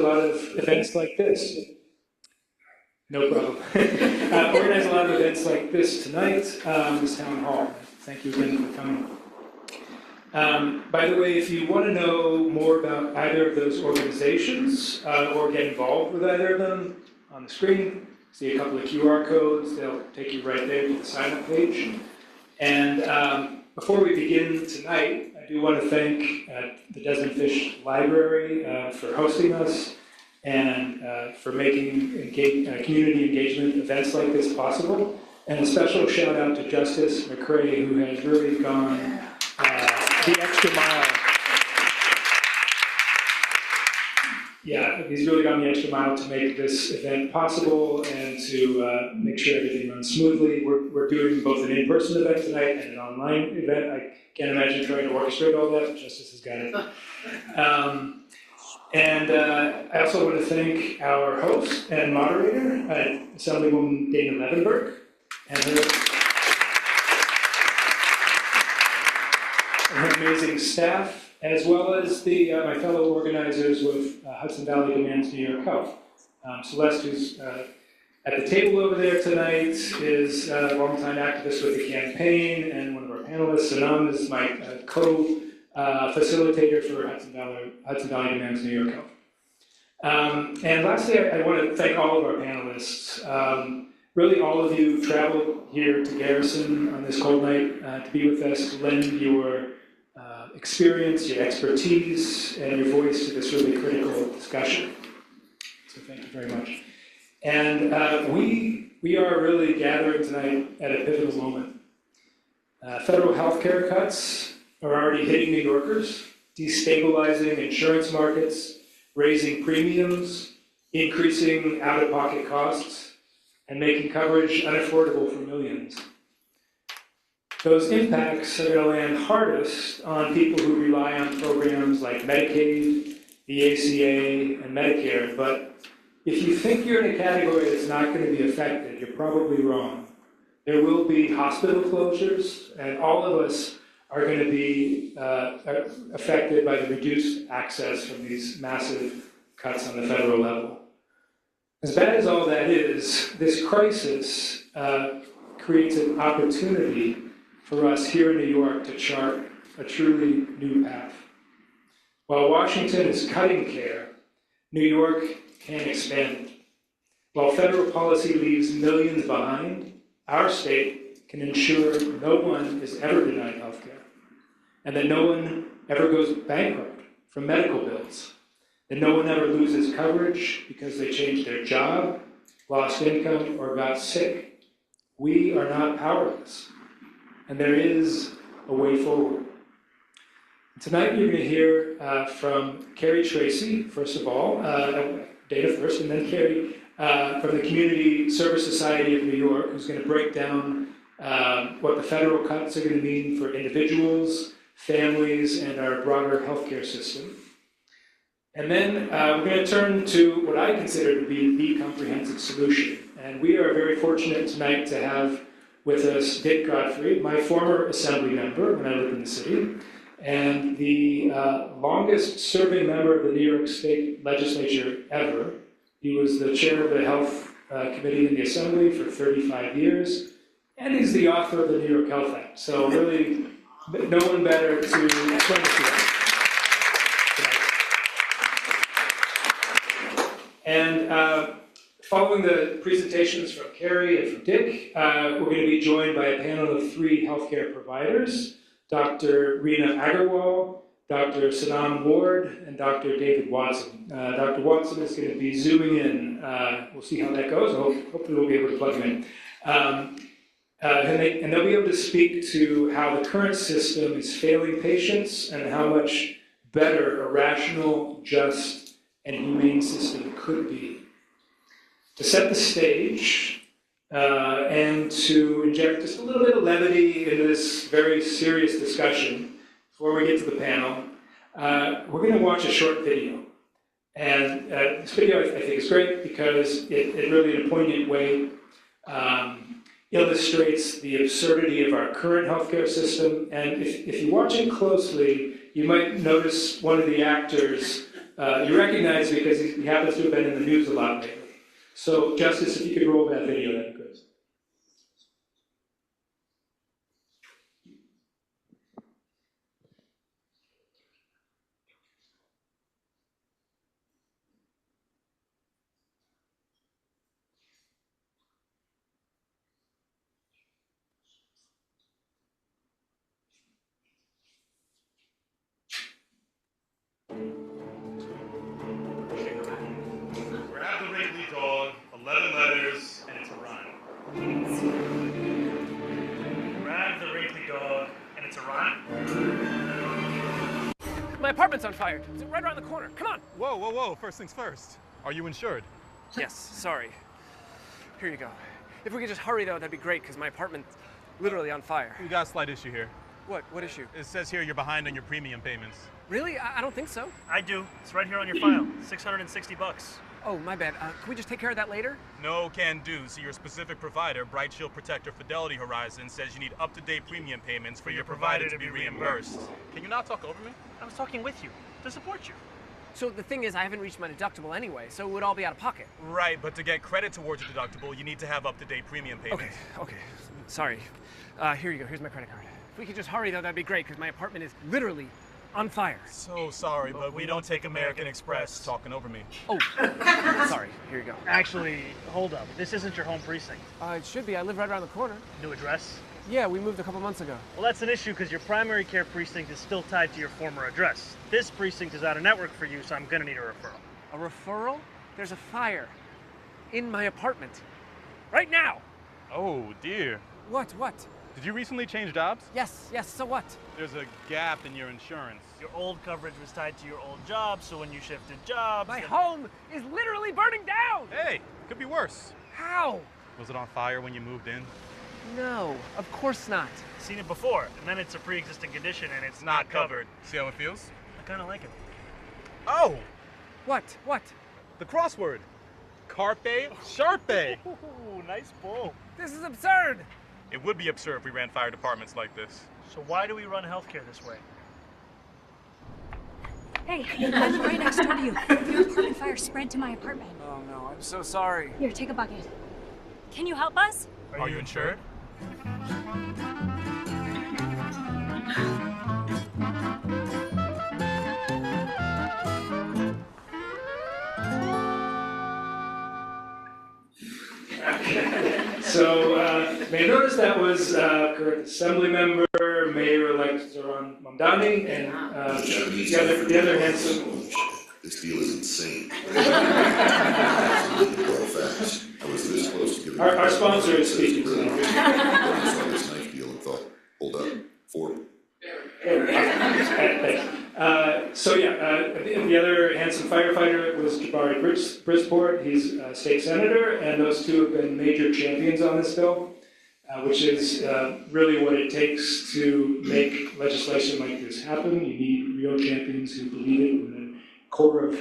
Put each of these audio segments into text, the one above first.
a lot of events like this. No problem. Organize a lot of events like this tonight, this town hall. Thank you again for coming. By the way, if you want to know more about either of those organizations or get involved with either of them, on the screen, see a couple of QR codes. They'll take you right there to the sign-up page. And before we begin tonight, I do want to thank the Desmond Fish Library for hosting us and for making community engagement events like this possible. And a special shout out to Justice McCrae, who has really gone the extra mile. Yeah, he's really gone the extra mile to make this event possible and to make sure everything runs smoothly. We're doing both an in-person event tonight and an online event. I can't imagine trying to orchestrate all that, but Justice has got it. I also want to thank our host and moderator, Assemblywoman Dana Levenberg, and her amazing staff, as well as my fellow organizers with Hudson Valley Demands New York Health. Celeste, who's at the table over there tonight, is a longtime activist with the campaign, and one of our panelists, Sanam, is my co-facilitator for Hudson Valley Demands New York Health. And lastly, I want to thank all of our panelists. Really, all of you traveled here to Garrison on this cold night to be with us, to lend your experience, your expertise, and your voice to this really critical discussion. So thank you very much. And we are really gathering tonight at a pivotal moment. Federal health care cuts are already hitting New Yorkers, destabilizing insurance markets, raising premiums, increasing out-of-pocket costs, and making coverage unaffordable for millions. Those impacts are going to land hardest on people who rely on programs like Medicaid, the ACA, and Medicare. But if you think you're in a category that's not going to be affected, you're probably wrong. There will be hospital closures, and all of us are going to be affected by the reduced access from these massive cuts on the federal level. As bad as all that is, this crisis creates an opportunity for us here in New York to chart a truly new path. While Washington is cutting care, New York can expand it. While federal policy leaves millions behind, our state can ensure no one is ever denied health care, and that no one ever goes bankrupt from medical bills, that no one ever loses coverage because they changed their job, lost income, or got sick. We are not powerless. And there is a way forward. Tonight you're going to hear from Carrie Tracy, first of all, Dana first, and then Carrie from the Community Service Society of New York, who's going to break down what the federal cuts are going to mean for individuals, families, and our broader healthcare system. And then we're going to turn to what I consider to be the comprehensive solution. And we are very fortunate tonight to have with us Dick Godfrey, my former assembly member when I lived in the city, and the longest serving member of the New York State Legislature ever. He was the chair of the Health Committee in the Assembly for 35 years, and he's the author of the New York Health Act. So really, no one better to explain it to us. And following the presentations from Carrie and from Dick, we're going to be joined by a panel of 3 healthcare providers, Dr. Reena Agarwal, Dr. Sanam Ward, and Dr. David Watson. Dr. Watson is going to be zooming in. We'll see how that goes. Hopefully we'll be able to plug him in. And they'll be able to speak to how the current system is failing patients and how much better a rational, just, and humane system could be. To set the stage and to inject just a little bit of levity into this very serious discussion before we get to the panel, we're going to watch a short video. And this video I think is great because it really, in a poignant way, illustrates the absurdity of our current healthcare system. And if you watch it closely, you might notice one of the actors You recognize because he happens to have been in the news a lot lately. So, Justice, if you could roll that video, that'd be good. Grab the Wrigley dog, 11 letters, and it's a rhyme. Grab the Wrigley dog, and it's a rhyme. My apartment's on fire. It's right around the corner. Come on. Whoa, whoa, whoa. First things first. Are you insured? Yes, sorry. Here you go. If we could just hurry, though, that'd be great, because my apartment's literally on fire. We got a slight issue here. What issue? It says here you're behind on your premium payments. Really? I don't think so. I do. It's right here on your file. $660. Oh, my bad. Can we just take care of that later? No can do. See, your specific provider, Bright Shield Protector Fidelity Horizon, says you need up-to-date premium payments for your provider to be reimbursed. Can you not talk over me? I was talking with you to support you. So the thing is, I haven't reached my deductible anyway, so it would all be out of pocket. Right, but to get credit towards your deductible, you need to have up-to-date premium payments. Okay. Sorry. Here you go. Here's my credit card. If we could just hurry, though, that'd be great, because my apartment is literally on fire. So sorry, but we don't take American Express. Talking over me. Oh, sorry. Here you go. Actually, hold up. This isn't your home precinct. It should be. I live right around the corner. New address? Yeah, we moved a couple months ago. Well, that's an issue because your primary care precinct is still tied to your former address. This precinct is out of network for you, so I'm gonna need a referral. A referral? There's a fire in my apartment. Right now! Oh, dear. What? Did you recently change jobs? Yes, so what? There's a gap in your insurance. Your old coverage was tied to your old job, so when you shifted jobs... My home is literally burning down! Hey, could be worse. How? Was it on fire when you moved in? No, of course not. Seen it before, and then it's a pre-existing condition and it's Not covered. See how it feels? I kind of like it. Oh, What? the crossword. Carpe Sharpe. Ooh, nice pull. This is absurd! It would be absurd if we ran fire departments like this. So why do we run healthcare this way? Hey, I live right next door to you. Your apartment fire spread to my apartment. Oh no, I'm so sorry. Here, take a bucket. Can you help us? Are you insured? So, may I notice that was current Assembly Member, Mayor-elect Zoran Mamdani, and the other handsome... This deal is insane. Well, facts. I was this close to giving... Our sponsor is speaking I saw this knife deal and thought, hold up, Ford. The other handsome firefighter was Jabari Brisport. He's a state senator, and those two have been major champions on this bill, which is really what it takes to make legislation like this happen. You need real champions who believe it in the core of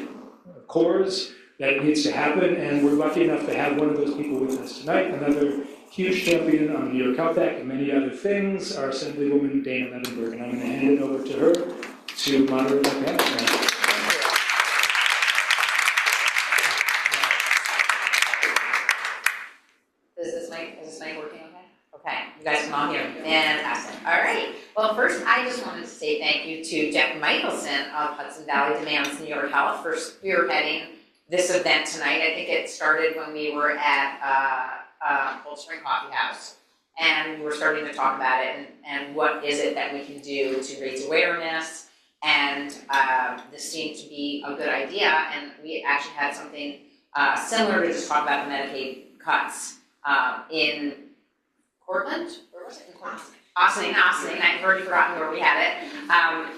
cores that it needs to happen, and we're lucky enough to have one of those people with us tonight, another huge champion on the New York Health Act and many other things, our Assemblywoman Dana Levenberg, and I'm going to hand it over to her to moderate the panel. Is this mic working okay? Okay, you guys can all hear me. Fantastic. All right. Well, first, I just wanted to say thank you to Jeff Michelson of Hudson Valley Demands New York Health for spearheading this event tonight. I think it started when we were at Cold Spring Coffee House, and we were starting to talk about it and what is it that we can do to raise awareness. And this seemed to be a good idea, and we actually had something similar to just talk about the Medicaid cuts in Portland. Where was it? In Portland. Ossining. I've already forgotten where we had it.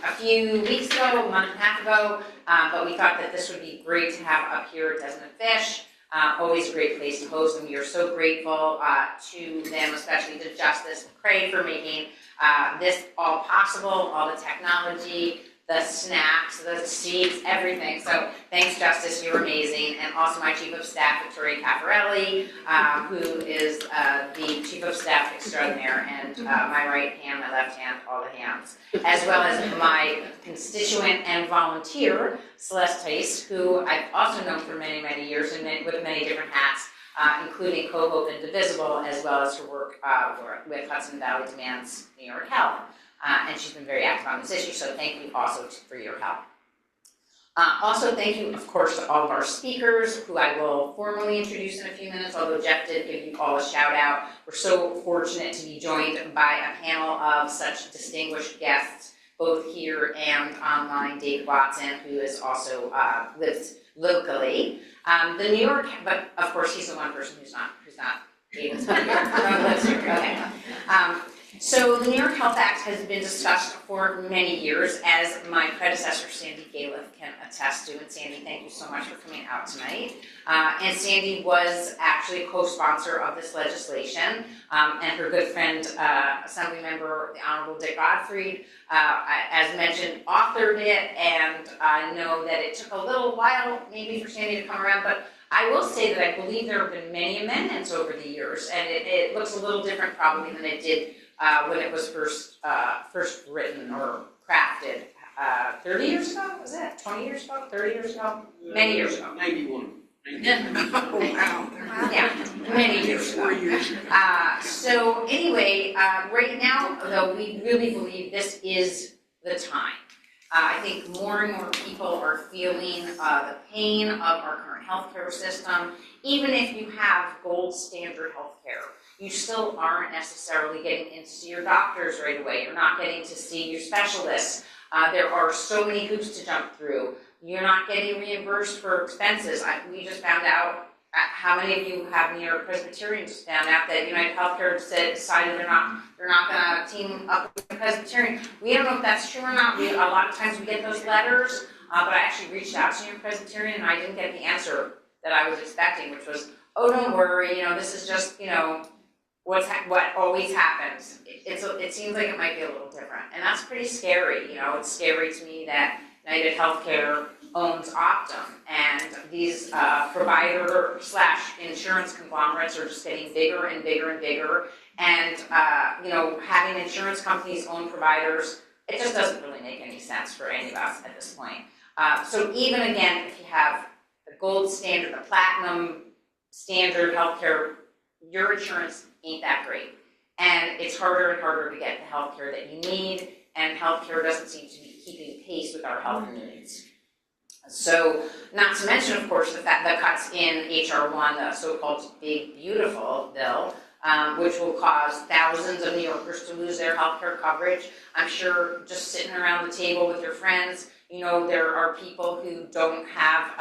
A few weeks ago, a month and a half ago, but we thought that this would be great to have up here at Desmond Fish. Always a great place to host, and we are so grateful to them, especially to Justice Craig, for making this all possible, all the technology, the snacks, the seats, everything. So thanks, Justice, you're amazing. And also my Chief of Staff, Victoria Caffarelli, who is the Chief of Staff extraordinaire, and my right hand, my left hand, all the hands. As well as my constituent and volunteer, Celeste Tice, who I've also known for many, many years and with many different hats, including Co-Hope and Divisible, as well as her work with Hudson Valley Demands New York Health. And she's been very active on this issue, so thank you also for your help. Also, thank you, of course, to all of our speakers, who I will formally introduce in a few minutes, although Jeff did give you all a shout out. We're so fortunate to be joined by a panel of such distinguished guests, both here and online. Dave Watson, who is also lives locally. The New York, but of course he's the one person who's not able to be here. Lives here. Okay. So the New York Health Act has been discussed for many years, as my predecessor Sandy Galiff can attest to. And Sandy, thank you so much for coming out tonight. And Sandy was actually a co-sponsor of this legislation, and her good friend, Assemblymember the Honorable Dick Godfrey, as mentioned, authored it. And I know that it took a little while maybe for Sandy to come around, but I will say that I believe there have been many amendments over the years, and it looks a little different probably than it did when it was first written or crafted 30 years ago, was it? 20 years ago? 30 years ago? Many years ago. 91. Oh, wow. Yeah, many years ago. 4 years ago. So anyway, right now, though, we really believe this is the time. I think more and more people are feeling the pain of our current healthcare system. Even if you have gold standard healthcare, you still aren't necessarily getting in to see your doctors right away. You're not getting to see your specialists. There are so many hoops to jump through. You're not getting reimbursed for expenses. We just found out, how many of you have New York Presbyterian just found out that United Healthcare decided they're not going to team up with the Presbyterian. We don't know if that's true or not. A lot of times we get those letters, but I actually reached out to New York Presbyterian and I didn't get the answer that I was expecting, which was, oh, don't worry, this is just, what always happens. It seems like it might be a little different, and that's pretty scary. It's scary to me that United Healthcare owns Optum, and these provider/insurance conglomerates are just getting bigger and bigger and bigger. And having insurance companies own providers, it just doesn't really make any sense for any of us at this point. So even again, if you have the gold standard, the platinum standard healthcare, your insurance ain't that great. And it's harder and harder to get the healthcare that you need, and healthcare doesn't seem to be keeping pace with our health needs. So, not to mention, of course, the cuts in H.R. 1, the so-called Big Beautiful bill, which will cause thousands of New Yorkers to lose their healthcare coverage. I'm sure just sitting around the table with your friends, there are people who don't have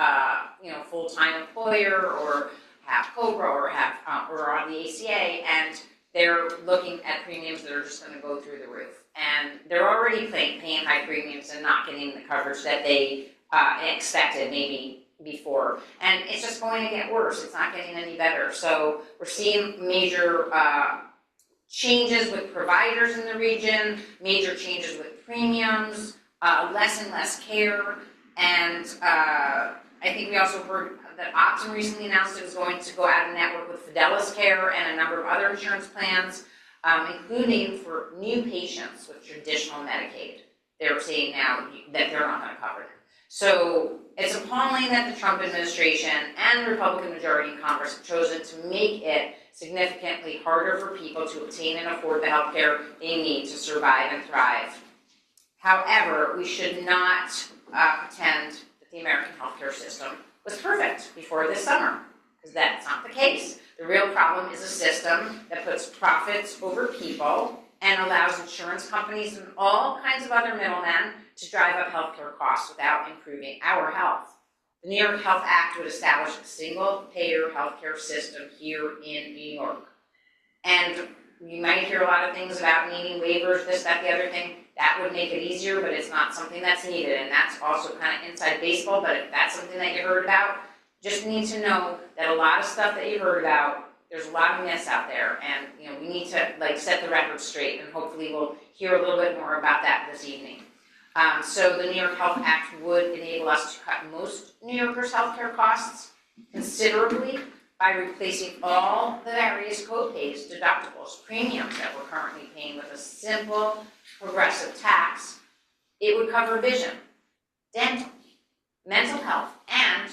full-time employer, or have COBRA, or are on the ACA, and they're looking at premiums that are just going to go through the roof. And they're already paying high premiums and not getting the coverage that they expected maybe before. And it's just going to get worse. It's not getting any better. So we're seeing major changes with providers in the region, major changes with premiums, less and less care. And I think we also heard that Optum recently announced it was going to go out of network with Fidelis Care and a number of other insurance plans, including for new patients with traditional Medicaid. They're saying now that they're not going to cover them. So it's appalling that the Trump administration and the Republican majority in Congress have chosen to make it significantly harder for people to obtain and afford the health care they need to survive and thrive. However, we should not pretend that the American healthcare system was perfect before this summer, because that's not the case. The real problem is a system that puts profits over people and allows insurance companies and all kinds of other middlemen to drive up healthcare costs without improving our health. The New York Health Act would establish a single-payer healthcare system here in New York. And you might hear a lot of things about needing waivers, this, that, the other thing. That would make it easier, but it's not something that's needed. And that's also kind of inside baseball, but if that's something that you heard about, just need to know that a lot of stuff that you heard about, there's a lot of myths out there, and we need to set the record straight, and hopefully we'll hear a little bit more about that this evening. So the New York Health Act would enable us to cut most New Yorkers' healthcare costs considerably by replacing all the various co-pays, deductibles, premiums that we're currently paying with a simple progressive tax. It would cover vision, dental, mental health, and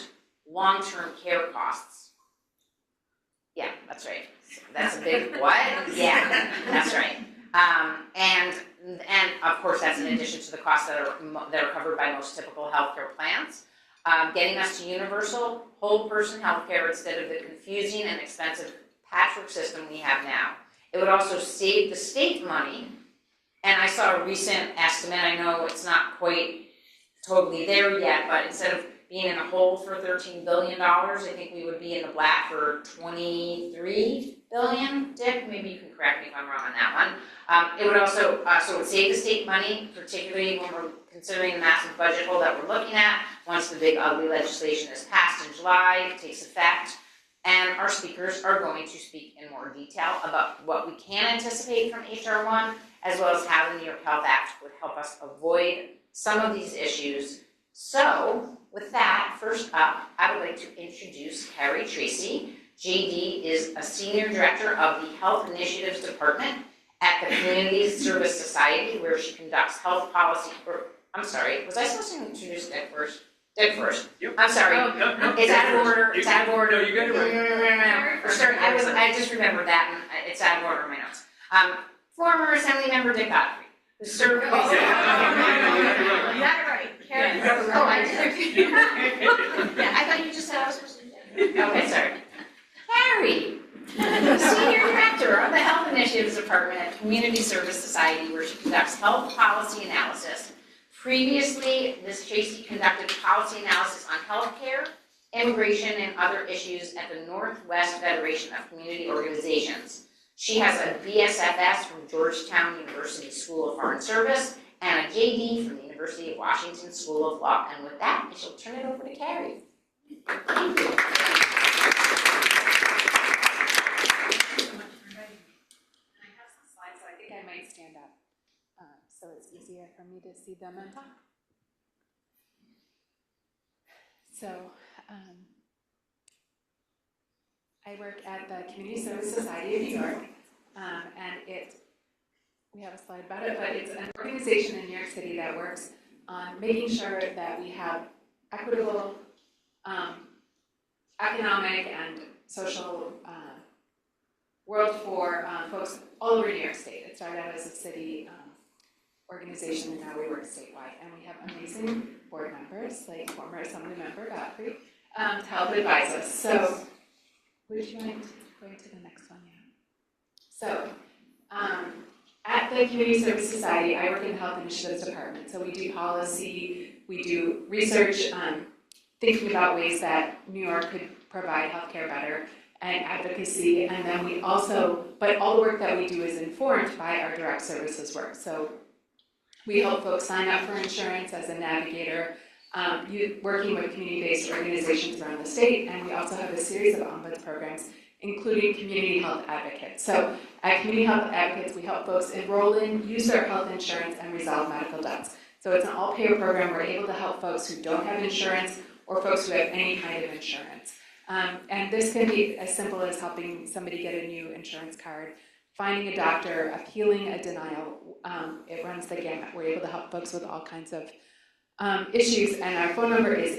long-term care costs. Yeah, that's right. That's a big what? Yeah, that's right. And of course, that's in addition to the costs that are covered by most typical healthcare plans. Getting us to universal whole person healthcare instead of the confusing and expensive patchwork system we have now. It would also save the state money. And I saw a recent estimate. I know it's not quite totally there yet, but instead of being in a hole for $13 billion, I think we would be in the black for $23 billion. Dick, maybe you can correct me if I'm wrong on that one. It would also so it would save the state money, particularly when we're considering the massive budget hole that we're looking at. Once the big ugly legislation is passed in July, it takes effect, and our speakers are going to speak in more detail about what we can anticipate from HR 1, as well as how the New York Health Act would help us avoid some of these issues. So, with that, first up, I would like to introduce Carrie Tracy. JD is a Senior Director of the Health Initiatives Department at the Community Service Society, where she conducts health policy. I'm sorry, was I supposed to introduce Dick first? Dick first. Yep. I'm sorry. No, It's out of order. It's out of order. No, you got it right. For sure, I just remembered that, and it's out of order in my notes. Former Assembly Member Dick Godfrey, who served. You got You got it right. Karen. Oh, I did. Yeah, I thought you just said I was supposed to do that. Okay, sorry. Carrie, Senior Director of the Health Initiatives Department at Community Service Society, where she conducts health policy analysis. Previously, Ms. Tracy conducted policy analysis on healthcare, immigration, and other issues at the Northwest Federation of Community Organizations. She has a BSFS from Georgetown University School of Foreign Service and a JD from the University of Washington School of Law. And with that, I shall turn it over to Carrie. Thank you. I might stand up so it's easier for me to see them and talk. So I work at the Community Service Society of New York, and we have a slide about it, but it's an organization in New York City that works on making sure that we have equitable economic and social world for folks all over New York State. It started out as a city organization, and now we work statewide. And we have amazing board members, like former Assembly Member Godfrey, to help advise us. So, would you mind going to the next one? Yeah. So, at the Community Service Society, I work in the Health Initiatives Department. So we do policy, we do research, thinking about ways that New York could provide healthcare better, and advocacy, and then we also, but all the work that we do is informed by our direct services work. So we help folks sign up for insurance as a navigator, working with community-based organizations around the state, and we also have a series of ombuds programs, including community health advocates. So at Community Health Advocates, we help folks enroll in, use their health insurance, and resolve medical debts. So it's an all-payer program. We're able to help folks who don't have insurance or folks who have any kind of insurance. And this can be as simple as helping somebody get a new insurance card, finding a doctor, appealing a denial. It runs the gamut. We're able to help folks with all kinds of issues, and our phone number is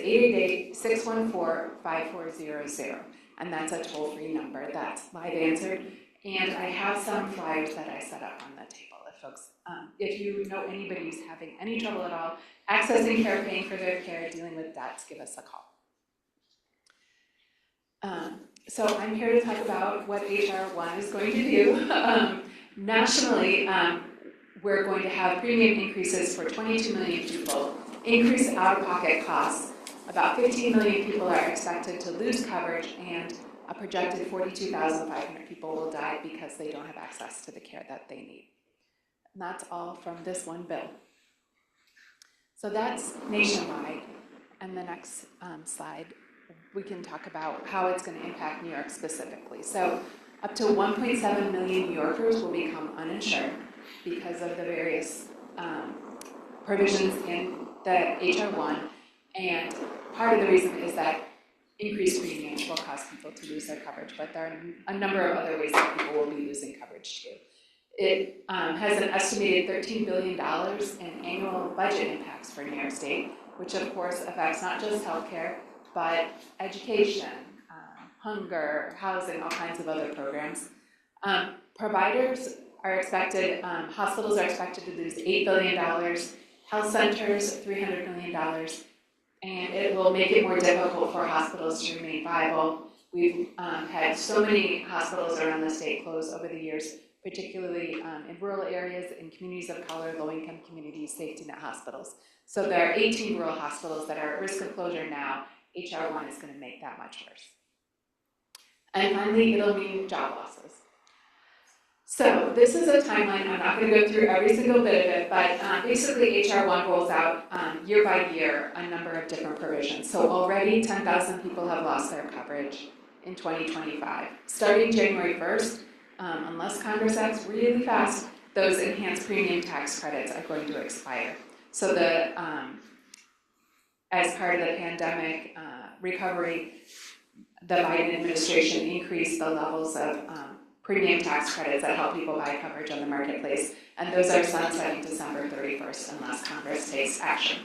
888-614-5400, and that's a toll-free number that's live answered. And I have some flyers that I set up on the table if folks, if you know anybody who's having any trouble at all accessing care, paying for their care, dealing with debts, give us a call. So I'm here to talk about what HR 1 is going to do. Nationally, we're going to have premium increases for 22 million people, increase out-of-pocket costs. About 15 million people are expected to lose coverage, and a projected 42,500 people will die because they don't have access to the care that they need. And that's all from this one bill. So that's nationwide. And the next slide, we can talk about how it's going to impact New York specifically. So up to 1.7 million New Yorkers will become uninsured because of the various provisions in the HR1, and part of the reason is that increased premiums will cause people to lose their coverage, but there are a number of other ways that people will be losing coverage too. It has an estimated $13 billion in annual budget impacts for New York State, which of course affects not just healthcare, but education, hunger, housing, all kinds of other programs. Providers are expected, hospitals are expected to lose $8 billion, health centers $300 million, and it will make it more difficult for hospitals to remain viable. We've had so many hospitals around the state close over the years, particularly in rural areas, in communities of color, low-income communities, safety net hospitals. So there are 18 rural hospitals that are at risk of closure now. HR1 is going to make that much worse. And finally, it'll mean job losses. So this is a timeline. I'm not going to go through every single bit of it, but basically HR1 rolls out year by year a number of different provisions. So already 10,000 people have lost their coverage in 2025. Starting January 1st, unless Congress acts really fast, those enhanced premium tax credits are going to expire. So as part of the pandemic recovery, the Biden administration increased the levels of premium tax credits that help people buy coverage on the marketplace, and those are sunsetting December 31st unless Congress takes action.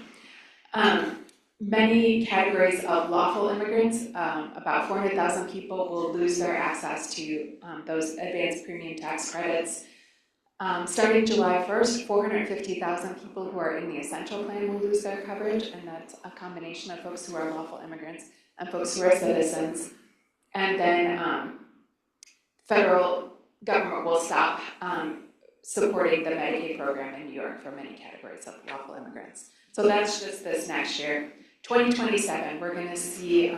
Many categories of lawful immigrants, about 400,000 people will lose their access to those advanced premium tax credits. Starting July 1st, 450,000 people who are in the essential plan will lose their coverage, and that's a combination of folks who are lawful immigrants and folks who are citizens. And then federal government will stop supporting the Medicaid program in New York for many categories of lawful immigrants. So that's just this next year. 2027, we're going to see,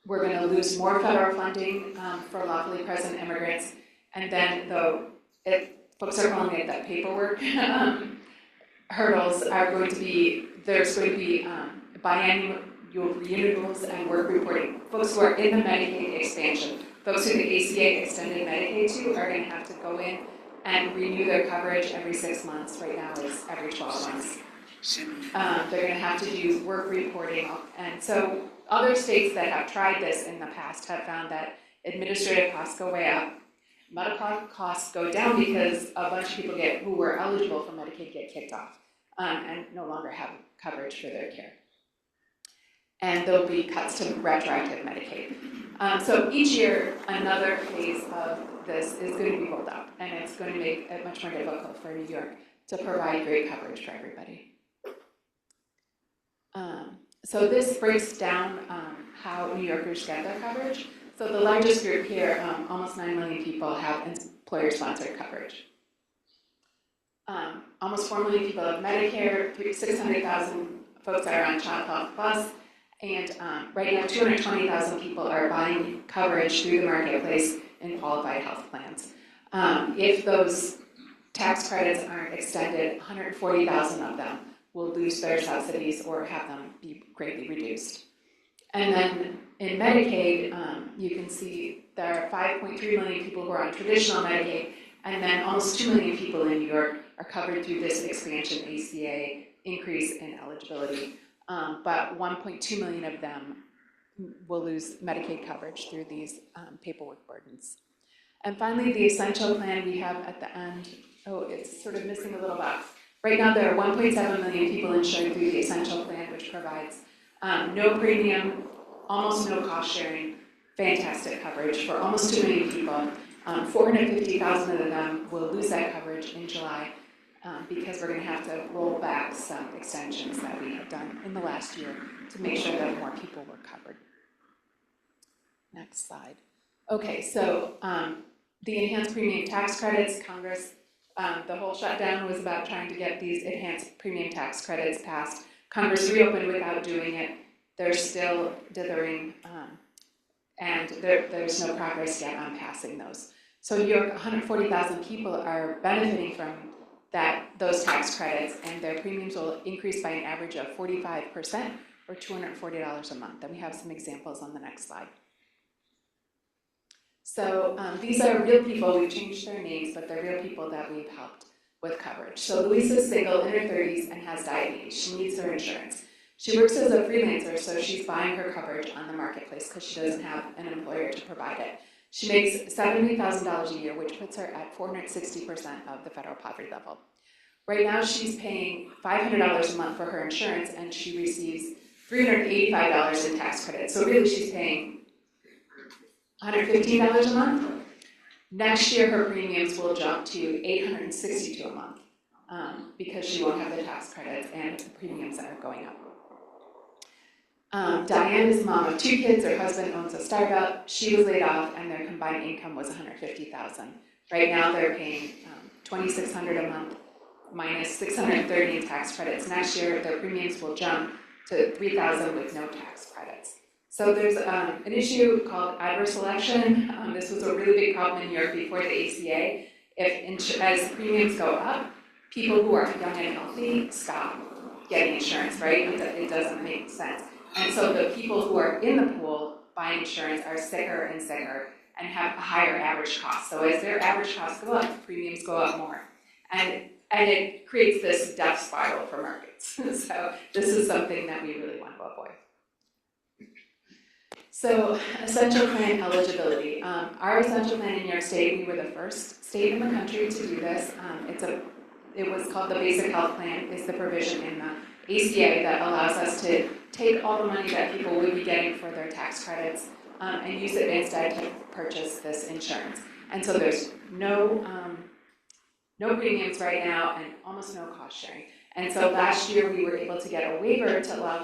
we're going to lose more federal funding for lawfully present immigrants, and then folks are calling it that paperwork hurdles are going to be, there's going to be biannual renewals and work reporting. Folks who are in the Medicaid expansion, folks who the ACA extended Medicaid to are going to have to go in and renew their coverage every 6 months. Right now it's every 12 months. They're going to have to do work reporting, and so other states that have tried this in the past have found that administrative costs go way up, medical costs go down because a bunch of people who were eligible for Medicaid get kicked off and no longer have coverage for their care. And there'll be cuts to retroactive Medicaid. So each year, another phase of this is going to be rolled out, and it's going to make it much more difficult for New York to provide great coverage for everybody. So this breaks down how New Yorkers get their coverage. So the largest group here, almost 9 million people have employer-sponsored coverage. Almost 4 million people have Medicare, 600,000 folks are on Child Health Plus, and right now 220,000 people are buying coverage through the marketplace in qualified health plans. If those tax credits aren't extended, 140,000 of them will lose their subsidies or have them be greatly reduced. And then in Medicaid, you can see there are 5.3 million people who are on traditional Medicaid, and then almost 2 million people in New York are covered through this expansion ACA increase in eligibility. But 1.2 million of them will lose Medicaid coverage through these paperwork burdens. And finally, the essential plan we have at the end, it's sort of missing a little box. Right now, there are 1.7 million people insured through the essential plan, which provides no premium, almost no cost sharing, fantastic coverage for almost 2 million people. 450,000 of them will lose that coverage in July because we're going to have to roll back some extensions that we have done in the last year to make sure that more people were covered. Next slide. Okay, so the enhanced premium tax credits, Congress, the whole shutdown was about trying to get these enhanced premium tax credits passed. Congress reopened without doing it. They're still dithering, and there's no progress yet on passing those. So New York, 140,000 people are benefiting from those tax credits, and their premiums will increase by an average of 45%, or $240 a month. And we have some examples on the next slide. So these are real people. We've changed their names, but they're real people that we've helped with coverage. So Louisa's single, in her 30s, and has diabetes. She needs her insurance. She works as a freelancer, so she's buying her coverage on the marketplace because she doesn't have an employer to provide it. She makes $70,000 a year, which puts her at 460% of the federal poverty level. Right now, she's paying $500 a month for her insurance, and she receives $385 in tax credits. So really, she's paying $115 a month. Next year, her premiums will jump to $862 a month because she won't have the tax credits and the premiums are going up. Diane is the mom of 2 kids. Her husband owns a startup. She was laid off, and their combined income was $150,000. Right now, they're paying $2,600 a month minus $630 in tax credits. Next year, their premiums will jump to $3,000 with no tax credits. So there's an issue called adverse selection. This was a really big problem in New York before the ACA. As premiums go up, people who are young and healthy stop getting insurance, right? It doesn't make sense. And so the people who are in the pool buying insurance are sicker and sicker and have a higher average cost. So as their average costs go up, premiums go up more. And it creates this death spiral for markets. So this is something that we really want to avoid. So essential plan eligibility. Our essential plan in New York State, we were the first state in the country to do this. It was called the Basic Health Plan. It's the provision in the ACA that allows us to take all the money that people would be getting for their tax credits and use it instead to purchase this insurance. And so there's no premiums right now and almost no cost sharing. And so last year we were able to get a waiver to allow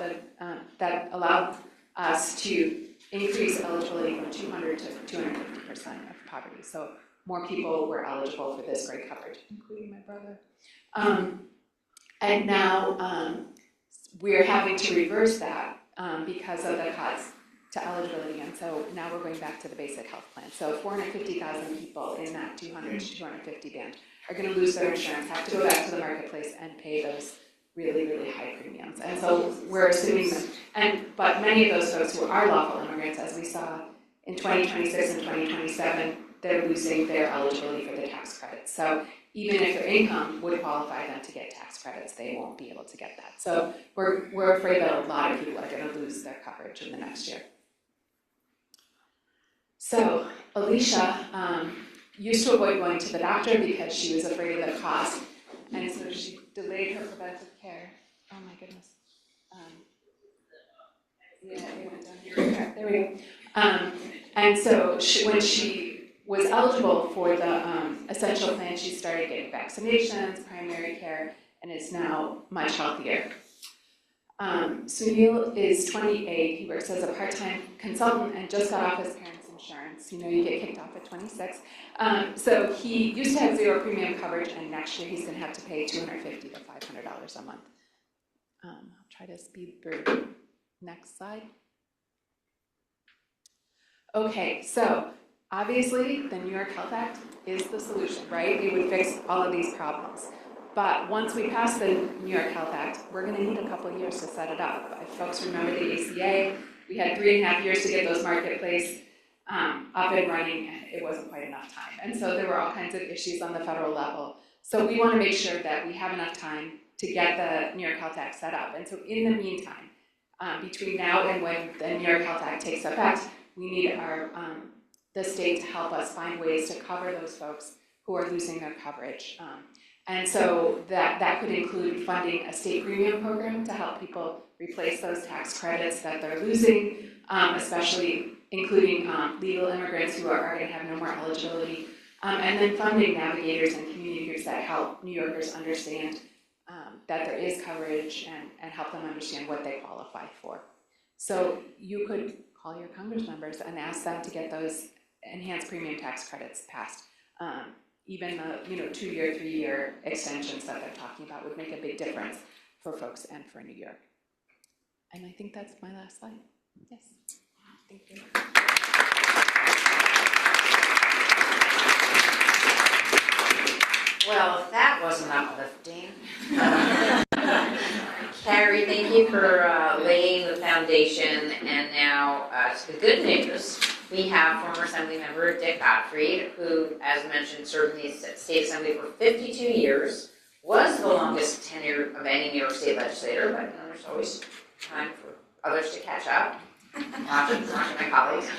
that allowed us to increase eligibility from 200 to 250% of poverty. So more people were eligible for this great coverage, including my brother. And now we're having to reverse that because of the cuts to eligibility. And so now we're going back to the basic health plan. So 450,000 people in that 200 to 250 band are going to lose their insurance, have to go back to the marketplace and pay those really, really high premiums. And so we're assuming that, but many of those folks who are lawful immigrants, as we saw in 2026 and 2027, they're losing their eligibility for the tax credits. So even if their income would qualify them to get tax credits, they won't be able to get that. So we're afraid that a lot of people are going to lose their coverage in the next year. So Alicia used to avoid going to the doctor because she was afraid of the cost, and so she delayed her preventive care. Oh my goodness. Yeah, it went down here. Okay, there we go. And so when she was eligible for the essential plan, she started getting vaccinations, primary care, and is now much healthier. Sunil is 28. He works as a part-time consultant and just got off his parents' insurance. You know, you get kicked off at 26. So he used to have zero premium coverage, and next year he's going to have to pay $250 to $500 a month. I'll try to speed through. Next slide. Okay, so obviously the New York Health Act is the solution, right? It would fix all of these problems. But once we pass the New York Health Act, we're going to need a couple of years to set it up. If folks remember the ACA, we had 3.5 years to get those marketplace up and running, and it wasn't quite enough time. And so there were all kinds of issues on the federal level. So we want to make sure that we have enough time to get the New York Health Act set up. And so in the meantime, between now and when the New York Health Act takes effect, we need the state to help us find ways to cover those folks who are losing their coverage. And so that could include funding a state premium program to help people replace those tax credits that they're losing, especially including legal immigrants who are going to have no more eligibility, and then funding navigators and community groups that help New Yorkers understand that there is coverage and help them understand what they qualify for. So you could call your Congress members and ask them to get those enhanced premium tax credits passed. Even the 2-year, 3-year extensions that they're talking about would make a big difference for folks and for New York. And I think that's my last slide. Yes. Thank you. Well, if that wasn't uplifting. Carrie, thank you for laying the foundation, and now to the good news. we have former Assembly member Dick Gottfried, who, as mentioned, served in the State Assembly for 52 years, was the longest tenure of any New York State legislator, but there's always time for others to catch up. Watching my colleagues.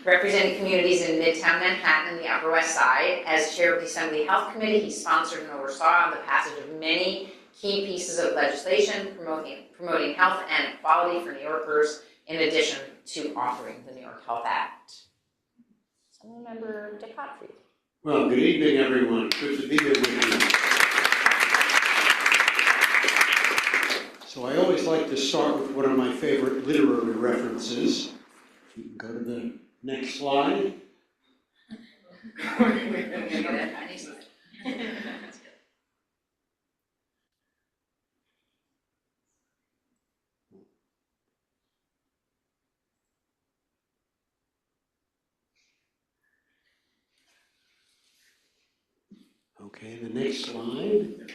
Representing communities in Midtown Manhattan and the Upper West Side. As chair of the Assembly Health Committee, he sponsored and oversaw the passage of many key pieces of legislation promoting health and equality for New Yorkers, in addition to authoring the New York Health Act. Assemblymember Dick Gottfried. Well, good evening, everyone. Good to be here with you. So I always like to start with one of my favorite literary references. You can go to the next slide. Okay, the next slide.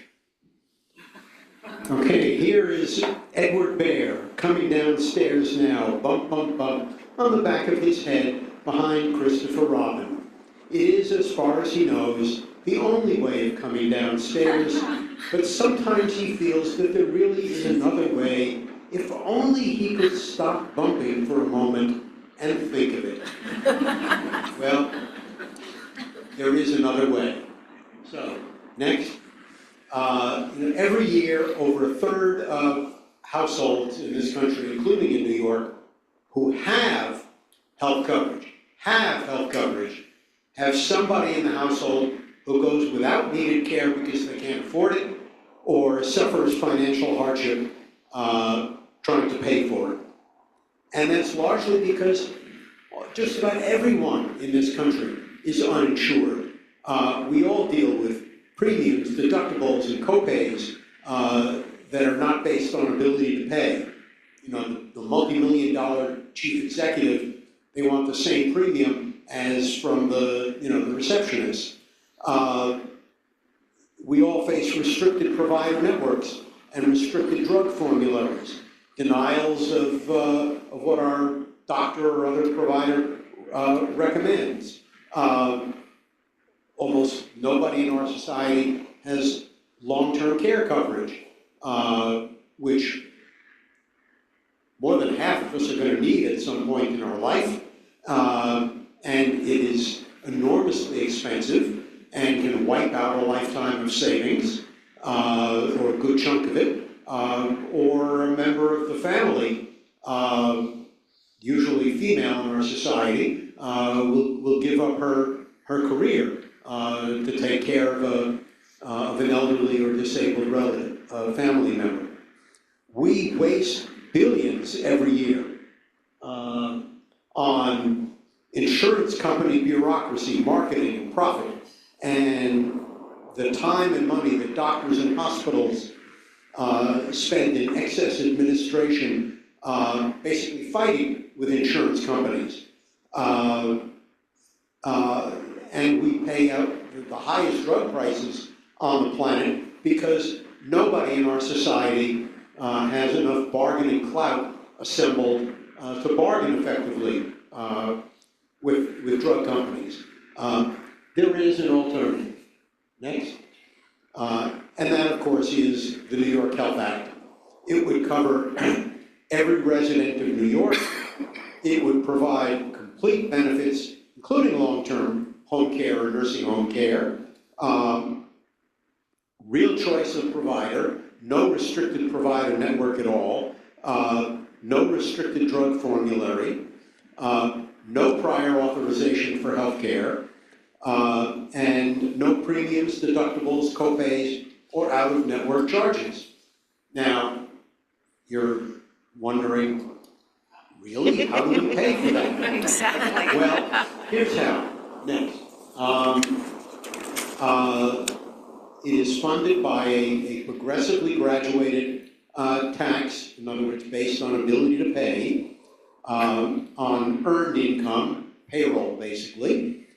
Okay, here is Edward Bear coming downstairs now, bump, bump, bump, on the back of his head behind Christopher Robin. It is, as far as he knows, the only way of coming downstairs, but sometimes he feels that there really is another way, if only he could stop bumping for a moment and think of it. Well, there is another way. So, next. Every year, over a third of households in this country, including in New York, who have health coverage, have somebody in the household who goes without needed care because they can't afford it, or suffers financial hardship trying to pay for it. And that's largely because just about everyone in this country is uninsured. We all deal with premiums, deductibles, and copays that are not based on ability to pay. You know, the multi-million-dollar chief executive, they want the same premium as from the receptionist. We all face restricted provider networks and restricted drug formularies, denials of what our doctor or other provider recommends. Almost nobody in our society has long-term care coverage, which more than half of us are going to need at some point in our life. And it is enormously expensive and can wipe out a lifetime of savings, or a good chunk of it, or a member of the family, usually female in our society, will give up her career to take care of an elderly or disabled relative, family member. We waste billions every year on insurance company bureaucracy, marketing, and profit, and the time and money that doctors and hospitals spend in excess administration, basically fighting with insurance companies. And we pay out the highest drug prices on the planet because nobody in our society has enough bargaining clout assembled to bargain effectively with drug companies. There is an alternative. Next. And that, of course, is the New York Health Act. It would cover every resident of New York. It would provide complete benefits, including long-term home care or nursing home care, real choice of provider, no restricted provider network at all, no restricted drug formulary, no prior authorization for health care, and no premiums, deductibles, copays, or out-of-network charges. Now, you're wondering, really? How do we pay for that? Exactly. Well, here's how. Next. It is funded by a progressively graduated tax, in other words, based on ability to pay, on earned income, payroll basically,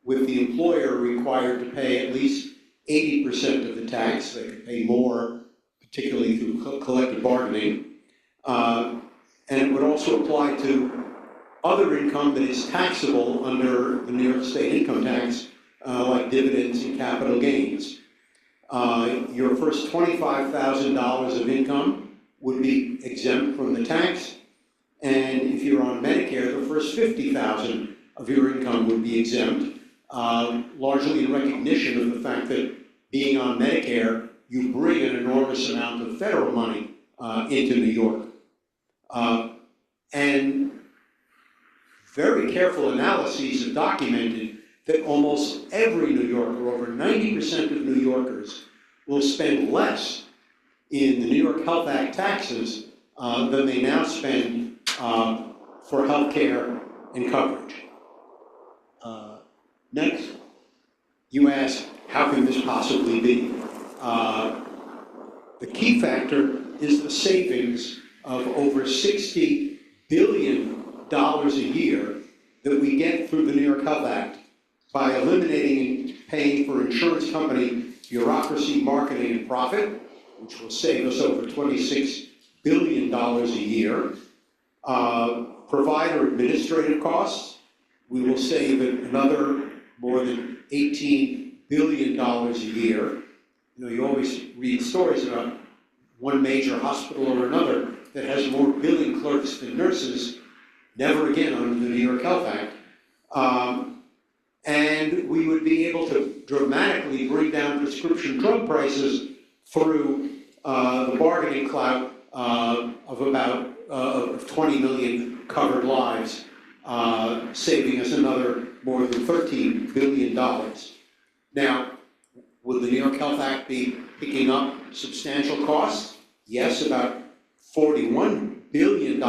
with the employer required to pay at least 80% of the tax. They could pay more, particularly through collective bargaining. And it would also apply to other income that is taxable under the New York State income tax, like dividends and capital gains. Your first $25,000 of income would be exempt from the tax, and if you're on Medicare, the first $50,000 of your income would be exempt, largely in recognition of the fact that being on Medicare, you bring an enormous amount of federal money into New York. And very careful analyses have documented that almost every New Yorker, over 90% of New Yorkers, will spend less in the New York Health Act taxes than they now spend for health care and coverage. Next, you ask, how can this possibly be? The key factor is the savings of over $60 billion a year that we get through the New York Health Act by eliminating paying for insurance company bureaucracy, marketing, and profit, which will save us over $26 billion a year. Provider administrative costs, we will save another more than $18 billion a year. You know, you always read stories about one major hospital or another that has more billing clerks than nurses, never again under the New York Health Act. And we would be able to dramatically bring down prescription drug prices through the bargaining clout of about of 20 million covered lives, saving us another more than $13 billion. Now, will the New York Health Act be picking up substantial costs? Yes, about $41 billion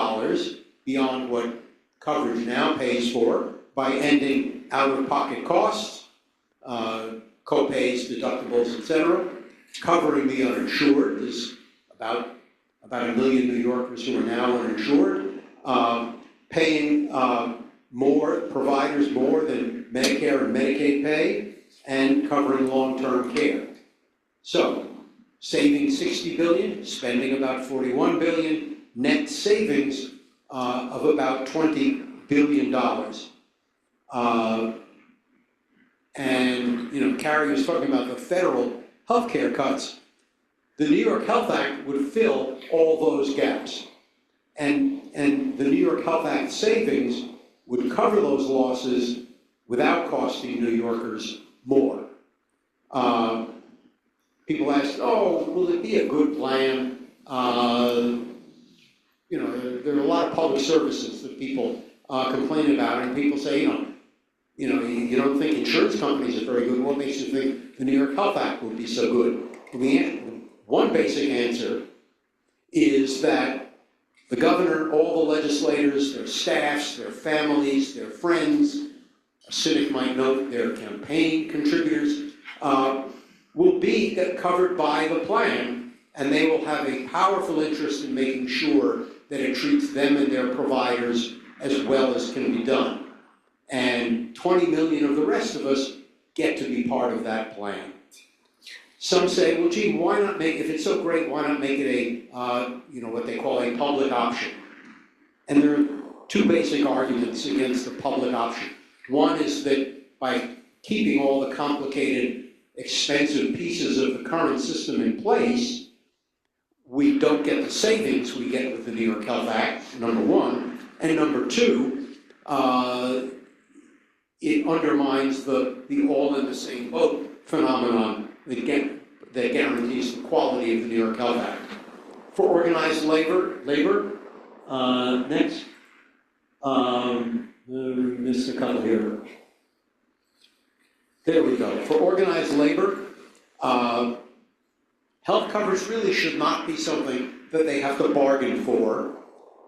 beyond what coverage now pays for by ending out-of-pocket costs, co-pays, deductibles, etc. Covering the uninsured is about 1 million New Yorkers who are now uninsured, paying more providers more than Medicare and Medicaid pay, and covering long-term care. So, saving $60 billion, spending about $41 billion, net savings of about $20 billion. And, you know, Carrie was talking about the federal healthcare cuts. The New York Health Act would fill all those gaps. And the New York Health Act savings would cover those losses without costing New Yorkers more. People ask, oh, will it be a good plan? You know, there are a lot of public services that people complain about, and people say, you don't think insurance companies are very good. What makes you think the New York Health Act would be so good? One basic answer is that the governor, all the legislators, their staffs, their families, their friends, a cynic might note their campaign contributors, will be covered by the plan, and they will have a powerful interest in making sure that it treats them and their providers as well as can be done. And 20 million of the rest of us get to be part of that plan. Some say, well, gee, why not make, if it's so great, why not make it a, what they call a public option? And there are two basic arguments against the public option. One is that by keeping all the complicated, expensive pieces of the current system in place, we don't get the savings we get with the New York Health Act, number one. And number two, it undermines the all-in-the-same-boat phenomenon that guarantees the quality of the New York Health Act. For organized labor, next. Missed a couple here. There we go. For organized labor, health coverage really should not be something that they have to bargain for.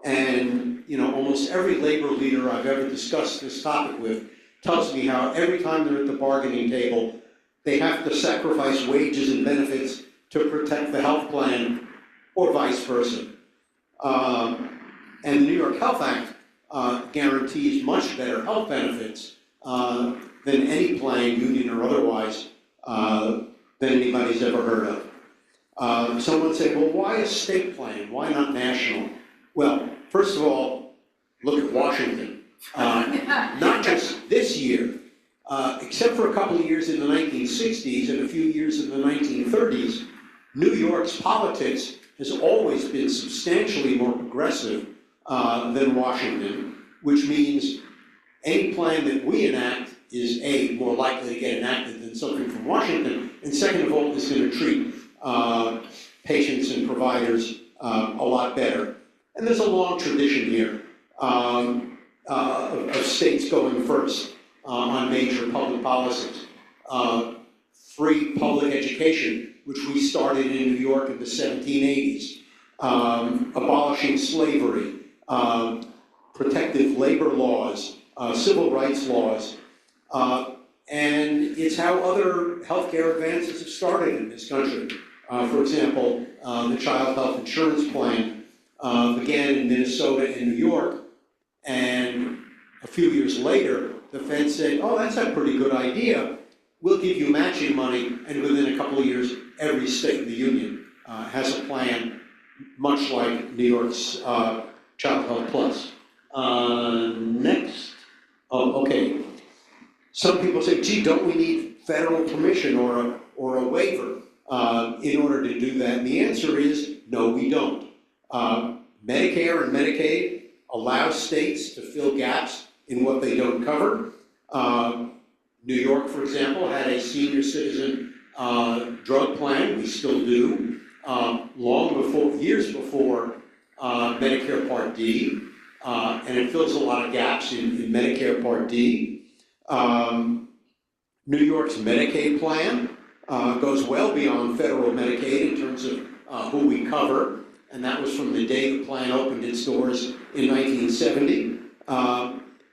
And, almost every labor leader I've ever discussed this topic with tells me how every time they're at the bargaining table, they have to sacrifice wages and benefits to protect the health plan, or vice versa. And the New York Health Act guarantees much better health benefits than any plan, union or otherwise, than anybody's ever heard of. Someone would say, well, why a state plan? Why not national? Well, first of all, look at Washington. Not just this year, except for a couple of years in the 1960s and a few years in the 1930s, New York's politics has always been substantially more progressive than Washington, which means any plan that we enact is A, more likely to get enacted than something from Washington, and second of all, is going to treat patients and providers a lot better. And there's a long tradition here of states going first on major public policies. Free public education, which we started in New York in the 1780s, abolishing slavery, protective labor laws, civil rights laws, and it's how other healthcare advances have started in this country. For example, the Child Health Insurance Plan began in Minnesota and New York, and a few years later, the Fed said, oh, that's a pretty good idea. We'll give you matching money, and within a couple of years, every state in the union has a plan much like New York's Child Health Plus. Next. Oh, okay. Some people say, gee, don't we need federal permission or a waiver in order to do that? And the answer is, no, we don't. Medicare and Medicaid allow states to fill gaps in what they don't cover. New York, for example, had a senior citizen drug plan, we still do, years before Medicare Part D, and it fills a lot of gaps in Medicare Part D. New York's Medicaid plan goes well beyond federal Medicaid in terms of who we cover, and that was from the day the plan opened its doors in 1970.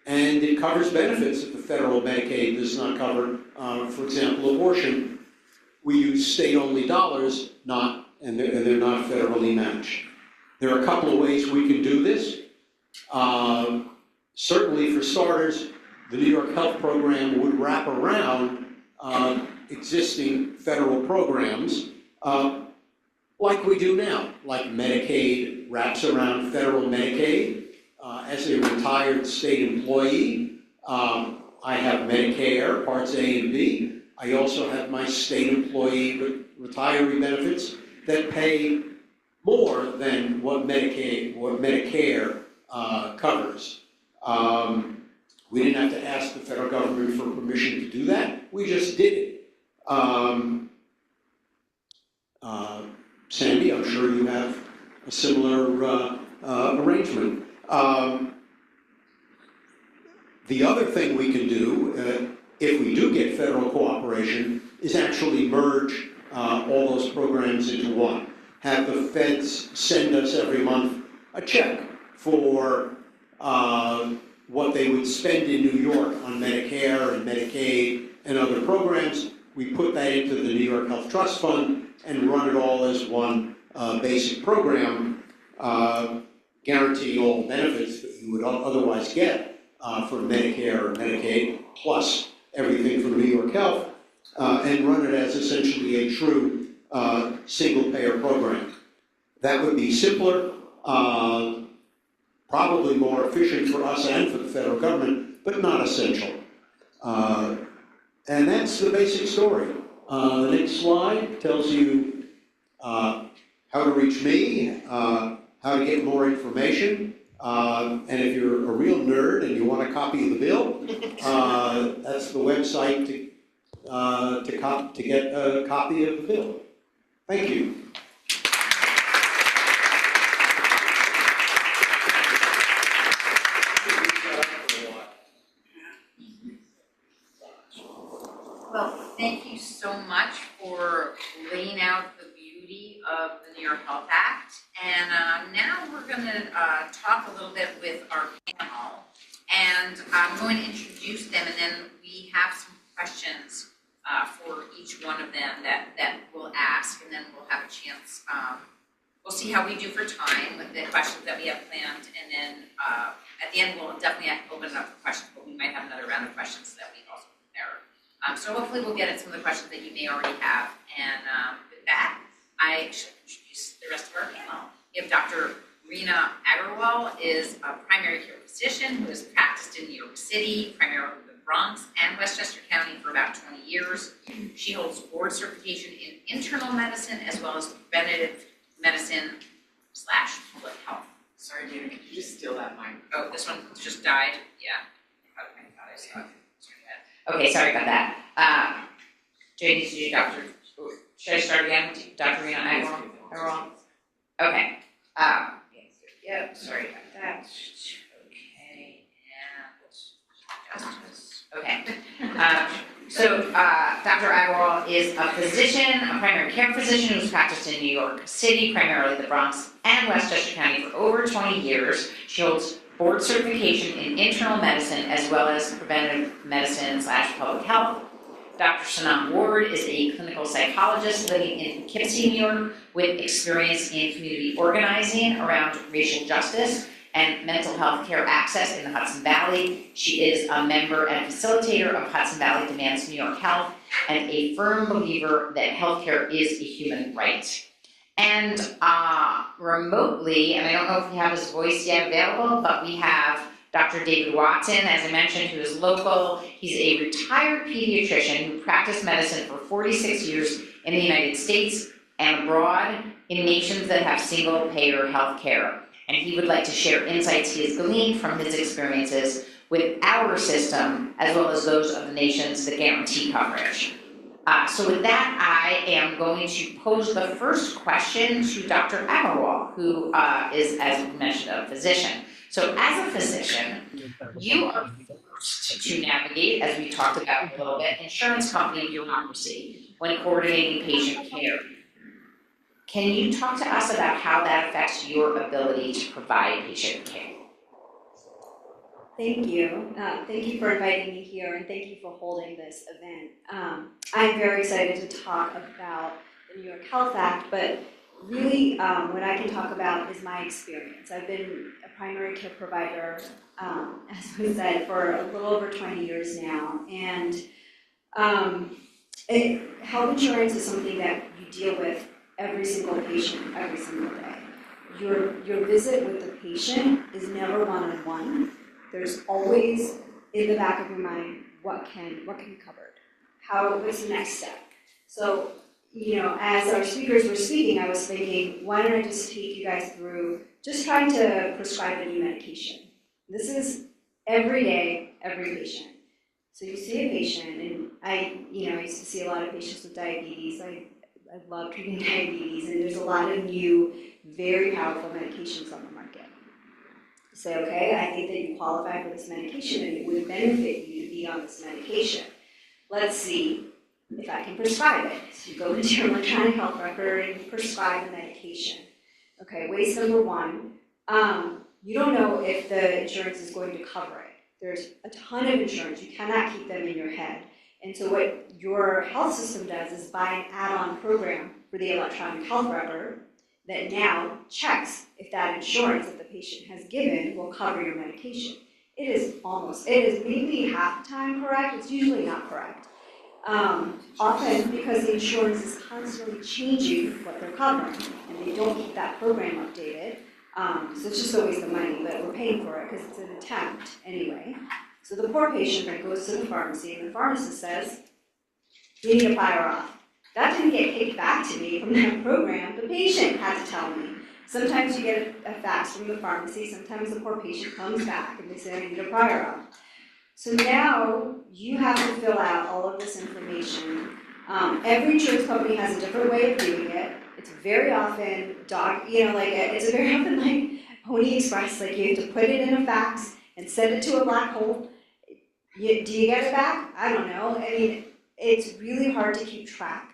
And it covers benefits that the federal Medicaid does not cover. For example, abortion, we use state-only dollars, and they're not federally matched. There are a couple of ways we can do this. Certainly, for starters, the New York Health Program would wrap around existing federal programs like we do now, like Medicaid wraps around federal Medicaid. As a retired state employee, I have Medicare, Parts A and B. I also have my state employee retiree benefits that pay more than what Medicare covers. We didn't have to ask the federal government for permission to do that. We just did it. Sandy, I'm sure you have a similar arrangement. The other thing we can do, if we do get federal cooperation, is actually merge all those programs into one. Have the feds send us every month a check for what they would spend in New York on Medicare and Medicaid and other programs. We put that into the New York Health Trust Fund and run it all as one basic program, guaranteeing all the benefits that you would otherwise get for Medicare or Medicaid, plus everything from New York Health, and run it as essentially a true single-payer program. That would be simpler, probably more efficient for us and for the federal government, but not essential. And that's the basic story. The next slide tells you how to reach me, how to get more information, and if you're a real nerd and you want a copy of the bill, that's the website to get a copy of the bill. Thank you. Well, thank you so much for laying out the beauty of the New York Health Act. And now we're going to talk a little bit with our panel. And I'm going to introduce them, and then we have some questions for each one of them that we'll ask, and then we'll have a chance. We'll see how we do for time with the questions that we have planned, and then at the end we'll definitely open it up for questions, but we might have another round of questions that we also prepare. So hopefully we'll get at some of the questions that you may already have. And with that, I should introduce the rest of our panel. We have Dr. Reena Agarwal is a primary care physician who has practiced in New York City, primarily the Bronx and Westchester County for about 20 years. She holds board certification in internal medicine as well as preventative medicine / public health. Sorry, Dana, could you just steal that mic? Oh, this one just died? Yeah. Okay, got it. Okay, sorry about that. Do I need to do Dr. Should I start again with Dr. Rena Agrawal? Okay. Yep, sorry about that. Okay, and justice. Okay. So Dr. Agrawal is a physician, a primary care physician who's practiced in New York City, primarily the Bronx and Westchester County for over 20 years. She holds board certification in internal medicine as well as preventive medicine / public health. Dr. Sanam Ward is a clinical psychologist living in Poughkeepsie, New York, with experience in community organizing around racial justice and mental health care access in the Hudson Valley. She is a member and facilitator of Hudson Valley Demands New York Health and a firm believer that healthcare is a human right. And remotely, and I don't know if we have his voice yet available, but we have Dr. David Watson, as I mentioned, who is local. He's a retired pediatrician who practiced medicine for 46 years in the United States and abroad in nations that have single-payer health care. And he would like to share insights he has gleaned from his experiences with our system, as well as those of the nations that guarantee coverage. So with that, I am going to pose the first question to Dr. Agrawal, who is, as we mentioned, a physician. So as a physician, you are forced to navigate, as we talked about a little bit, insurance company bureaucracy when coordinating patient care. Can you talk to us about how that affects your ability to provide patient care? Thank you. Thank you for inviting me here, and thank you for holding this event. I'm very excited to talk about the New York Health Act, but really what I can talk about is my experience. I've been a primary care provider, as we said, for a little over 20 years now, and health insurance is something that you deal with every single patient, every single day. Your visit with the patient is never one-on-one. There's always in the back of your mind, what can be covered? What's the next step? So, as our speakers were speaking, I was thinking, why don't I just take you guys through just trying to prescribe a new medication. This is every day, every patient. So you see a patient, and I used to see a lot of patients with diabetes. I love treating diabetes, and there's a lot of new, very powerful medications on the market. You say, okay, I think that you qualify for this medication, and it would benefit you to be on this medication. Let's see if I can prescribe it. So you go into your electronic health record and you prescribe the medication. Okay, waste number one, you don't know if the insurance is going to cover it. There's a ton of insurance. You cannot keep them in your head. And so what your health system does is buy an add-on program for the electronic health record that now checks if that insurance that the patient has given will cover your medication. It is maybe half the time correct. It's usually not correct. Often because the insurance is constantly changing what they're covering, and they don't keep that program updated. So it's just a waste of money, but we're paying for it because it's an attempt anyway. So the poor patient then goes to the pharmacy, and the pharmacist says, you need a prior auth. That didn't get kicked back to me from that program. The patient had to tell me. Sometimes you get a fax from the pharmacy. Sometimes the poor patient comes back and they say, I need a prior auth. So now you have to fill out all of this information. Every insurance company has a different way of doing it. It's very often it's very often like Pony Express. Like you have to put it in a fax and send it to a black hole. Do you get it back? I don't know. I mean, it's really hard to keep track.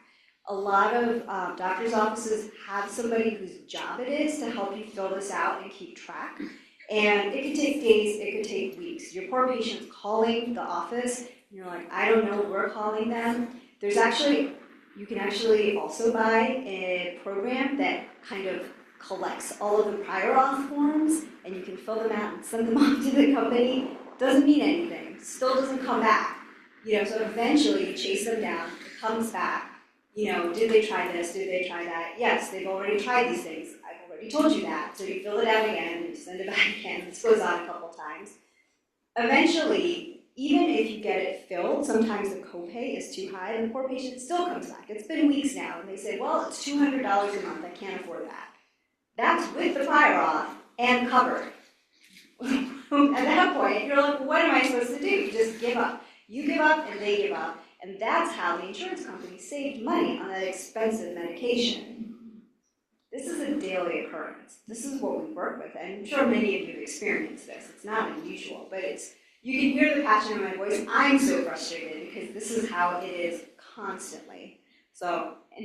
A lot of doctors' offices have somebody whose job it is to help you fill this out and keep track. And it could take days, it could take weeks. Your poor patient's calling the office, and you're like, I don't know, we're calling them. You can actually also buy a program that kind of collects all of the prior auth forms, and you can fill them out and send them off to the company. Doesn't mean anything, still doesn't come back. So eventually you chase them down, it comes back. Did they try this? Did they try that? Yes, they've already tried these things. I've already told you that. So you fill it out again, and you send it back again. This goes on a couple times. eventually, even if you get it filled, sometimes the copay is too high and the poor patient still comes back. It's been weeks now and they say, well, it's $200 a month, I can't afford that. That's with the prior auth and covered. At that point, you're like, what am I supposed to do? You just give up. You give up and they give up. And that's how the insurance company saved money on that expensive medication. This is a daily occurrence. This is what we work with. And I'm sure many of you have experienced this. It's not unusual, but you can hear the passion in my voice. I'm so frustrated because this is how it is constantly. So, I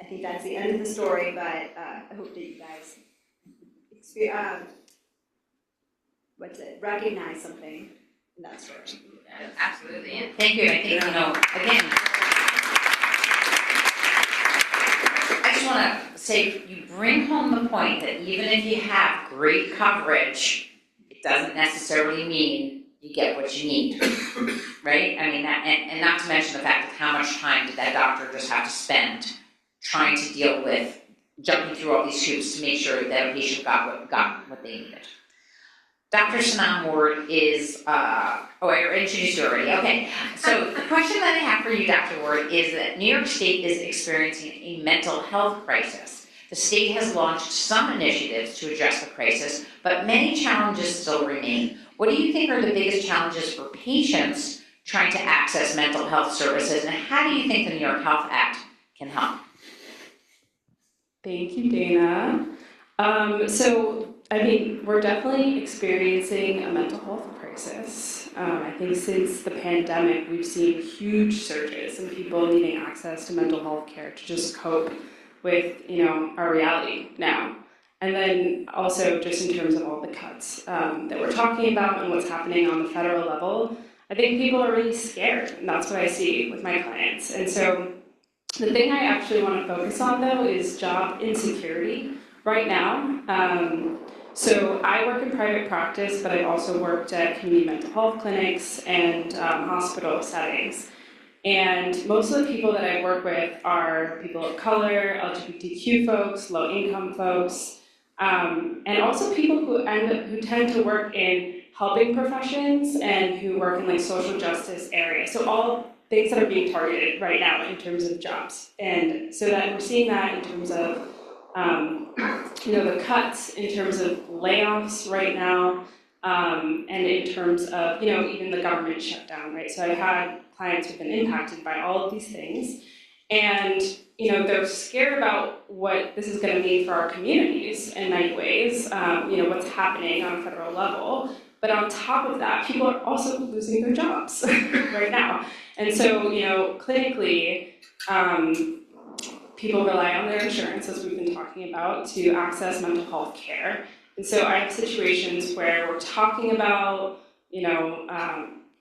think that's the end of the story, but I hope that you guys recognize something in that story. Yeah, absolutely, and thank you. I think, again, I just want to say, you bring home the point that even if you have great coverage, it doesn't necessarily mean you get what you need, right? I mean, and not to mention the fact of how much time did that doctor just have to spend trying to deal with jumping through all these hoops to make sure that a patient got what they needed. Dr. Sanam Ward is, I introduced you already, okay. So the question that I have for you, Dr. Ward, is that New York State is experiencing a mental health crisis. The state has launched some initiatives to address the crisis, but many challenges still remain. What do you think are the biggest challenges for patients trying to access mental health services, and how do you think the New York Health Act can help? Thank you, Dana. We're definitely experiencing a mental health crisis. I think since the pandemic, we've seen huge surges in people needing access to mental health care to just cope with, our reality now. And then also just in terms of all the cuts that we're talking about and what's happening on the federal level, I think people are really scared, and that's what I see with my clients. And so the thing I actually want to focus on, though, is job insecurity right now. So I work in private practice, but I also worked at community mental health clinics and hospital settings. And most of the people that I work with are people of color, LGBTQ folks, low-income folks, and also people who tend to work in helping professions and who work in social justice areas. So all things that are being targeted right now in terms of jobs. And so that we're seeing that in terms of, the cuts, in terms of layoffs right now, and in terms of, even the government shutdown, right? So I've had clients who've been impacted by all of these things. And, they're scared about what this is going to mean for our communities in many ways, what's happening on a federal level. But on top of that, people are also losing their jobs right now. And so, clinically, people rely on their insurance, as we've been talking about, to access mental health care. And so I have situations where we're talking about,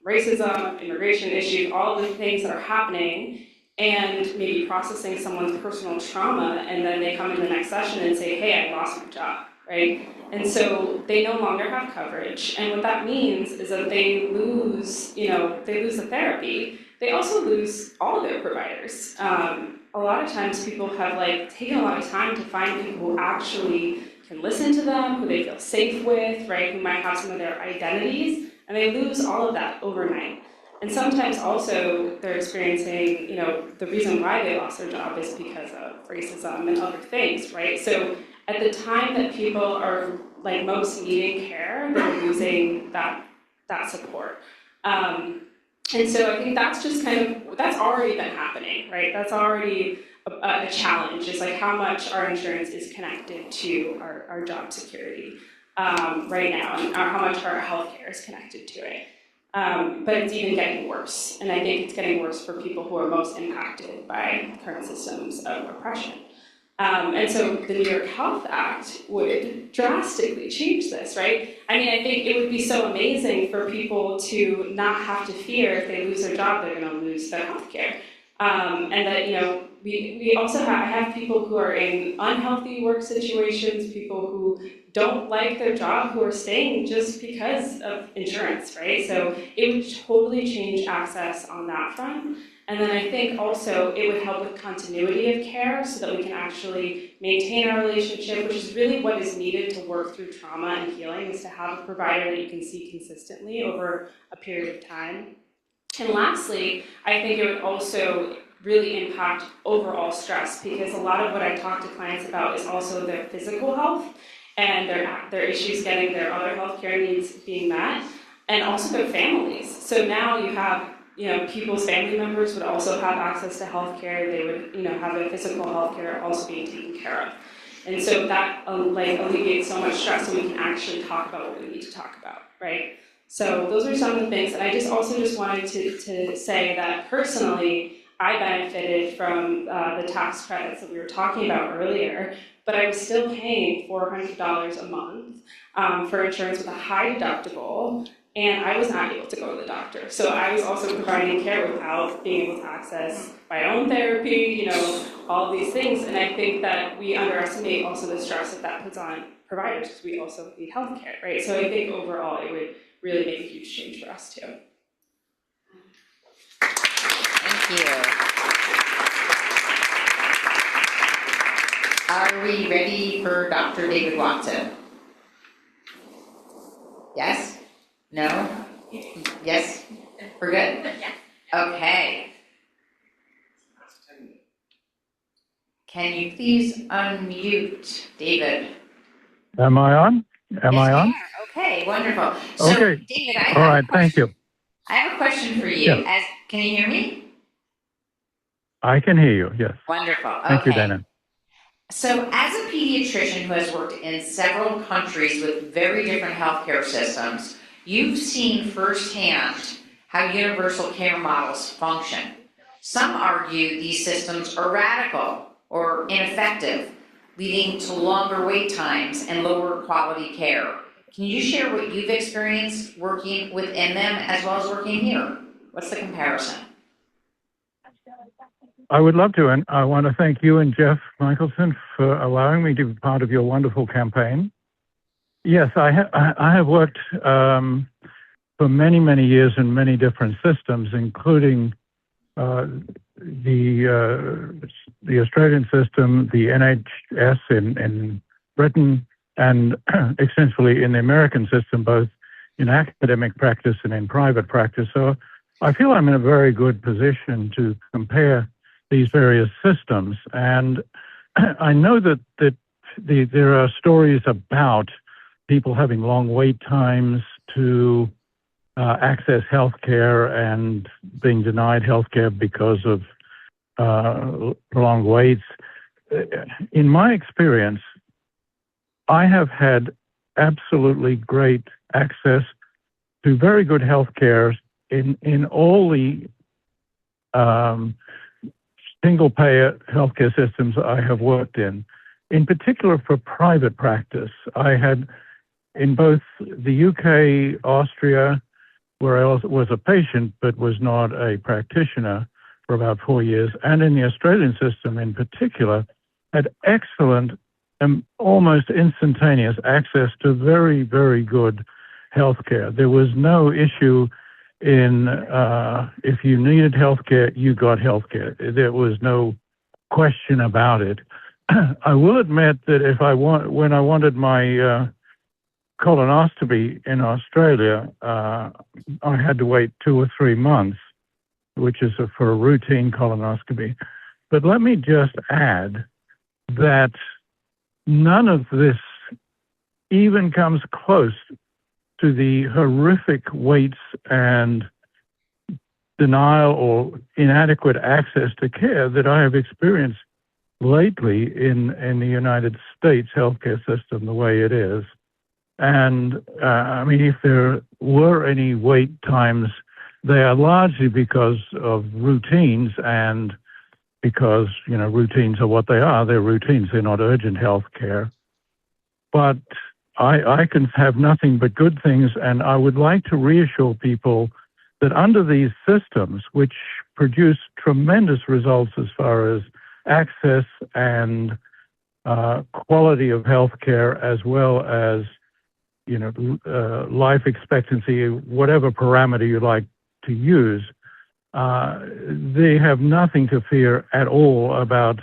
racism, immigration issues, all the things that are happening, and maybe processing someone's personal trauma, and then they come in the next session and say, hey, I lost my job, right? And so they no longer have coverage, and what that means is that they lose the therapy. They also lose all of their providers. A lot of times people have taken a lot of time to find people who actually can listen to them, who they feel safe with, right, who might have some of their identities, and they lose all of that overnight. And sometimes also they're experiencing, the reason why they lost their job is because of racism and other things, right? So at the time that people are most needing care, they're losing that support. And so I think that's just that's already been happening, right? That's already a challenge, is how much our insurance is connected to our job security right now, and how much our healthcare is connected to it. But it's even getting worse, and I think it's getting worse for people who are most impacted by current systems of oppression. And so the New York Health Act would drastically change this, right? I mean, I think it would be so amazing for people to not have to fear if they lose their job, they're going to lose their health care. And that, we also have people who are in unhealthy work situations, people who don't like their job who are staying just because of insurance, right? So it would totally change access on that front. And then I think also it would help with continuity of care so that we can actually maintain our relationship, which is really what is needed to work through trauma and healing, is to have a provider that you can see consistently over a period of time. And lastly, I think it would also really impact overall stress, because a lot of what I talk to clients about is also their physical health and their issues getting their other healthcare needs being met, and also their families. So now you have, people's family members would also have access to healthcare. They would, have their physical healthcare also being taken care of. And so that alleviates so much stress, so we can actually talk about what we need to talk about, right? So those are some of the things. And I just wanted to say that personally, I benefited from the tax credits that we were talking about earlier, but I was still paying $400 a month for insurance with a high deductible, and I was not able to go to the doctor. So I was also providing care without being able to access my own therapy, all these things. And I think that we underestimate also the stress that puts on providers, because we also need healthcare, right? So I think overall it would really make a huge change for us too. Thank you. Are we ready for Dr. David Watson? Yes? No? Yes? We're good? Okay. Can you please unmute David? Am I on? Am I on? Okay, wonderful. So, Okay. David, I All right, thank you. I have a question for you. Yes. Can you hear me? I can hear you, yes. Wonderful. Thank you, Okay. Dana. So, as a pediatrician who has worked in several countries with very different healthcare systems, you've seen firsthand how universal care models function. Some argue these systems are radical or ineffective, leading to longer wait times and lower quality care. Can you share what you've experienced working within them as well as working here? What's the comparison? I would love to, and I want to thank you and Jeff Michelson for allowing me to be part of your wonderful campaign. Yes, I have worked for many, many years in many different systems, including the Australian system, the NHS in Britain, and extensively in the American system, both in academic practice and in private practice. So I feel I'm in a very good position to compare these various systems. And I know that there are stories about people having long wait times to access healthcare and being denied healthcare because of prolonged waits. In my experience, I have had absolutely great access to very good healthcare in all the single-payer healthcare systems I have worked in. In particular, for private practice, I had in both the UK, Austria, where I was a patient but was not a practitioner for about 4 years, and in the Australian system in particular, had excellent and almost instantaneous access to very, very good healthcare. There was no issue in if you needed healthcare, you got healthcare. There was no question about it. I will admit that when I wanted my colonoscopy in Australia, I had to wait 2 or 3 months, which is for a routine colonoscopy. But let me just add that none of this even comes close to the horrific waits and denial or inadequate access to care that I have experienced lately in the United States healthcare system the way it is. And I mean, if there were any wait times, they are largely because of routines, and because, routines are what they are. They're routines. They're not urgent health care. But I can have nothing but good things, and I would like to reassure people that under these systems, which produce tremendous results as far as access and quality of health care as well as, life expectancy, whatever parameter you like to use, they have nothing to fear at all about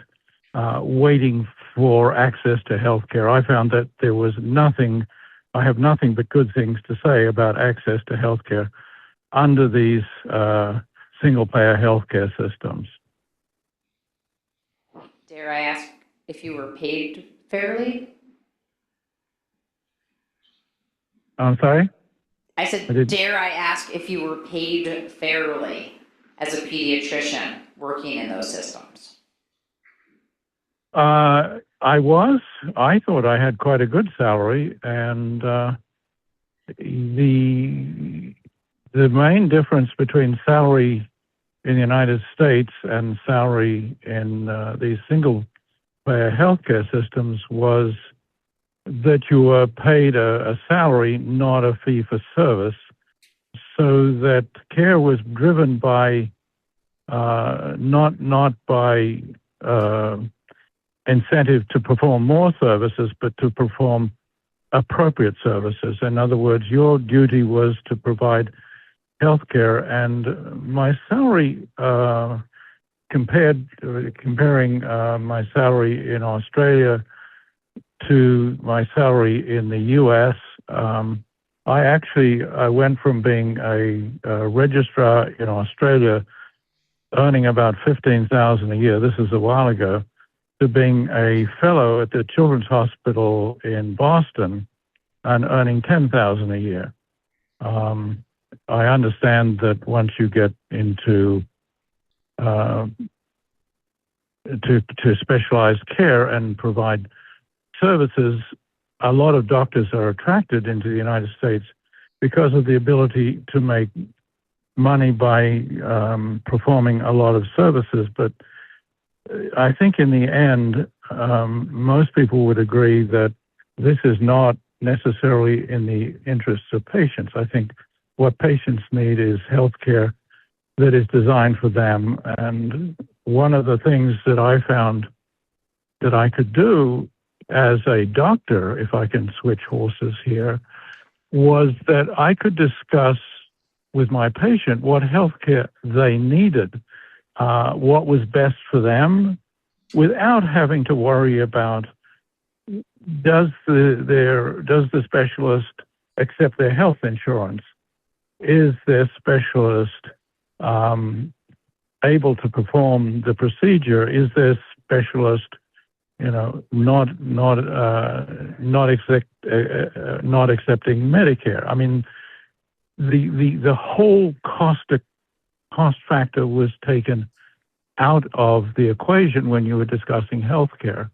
waiting for access to health care. I found that I have nothing but good things to say about access to health care under these single-payer healthcare systems. Dare I ask if you were paid fairly? I'm sorry? I said, dare I ask if you were paid fairly as a pediatrician working in those systems? I was. I thought I had quite a good salary, and the main difference between salary in the United States and salary in these single-payer healthcare systems was that you were paid a salary, not a fee for service, so that care was driven by not by incentive to perform more services, but to perform appropriate services. In other words, your duty was to provide health care, and my salary, comparing my salary in Australia to my salary in the U.S., I went from being a registrar in Australia, earning about $15,000 a year, this is a while ago, to being a fellow at the Children's Hospital in Boston and earning $10,000 a year. I understand that once you get into to specialized care and provide services, a lot of doctors are attracted into the United States because of the ability to make money by performing a lot of services. But I think in the end, most people would agree that this is not necessarily in the interests of patients. I think what patients need is health care that is designed for them. And one of the things that I found that I could do as a doctor, if I can switch horses here, was that I could discuss with my patient what health care they needed, what was best for them, without having to worry about does the specialist accept their health insurance? Is their specialist able to perform the procedure? Is their specialist, not accepting Medicare? I mean, the whole cost factor was taken out of the equation when you were discussing healthcare.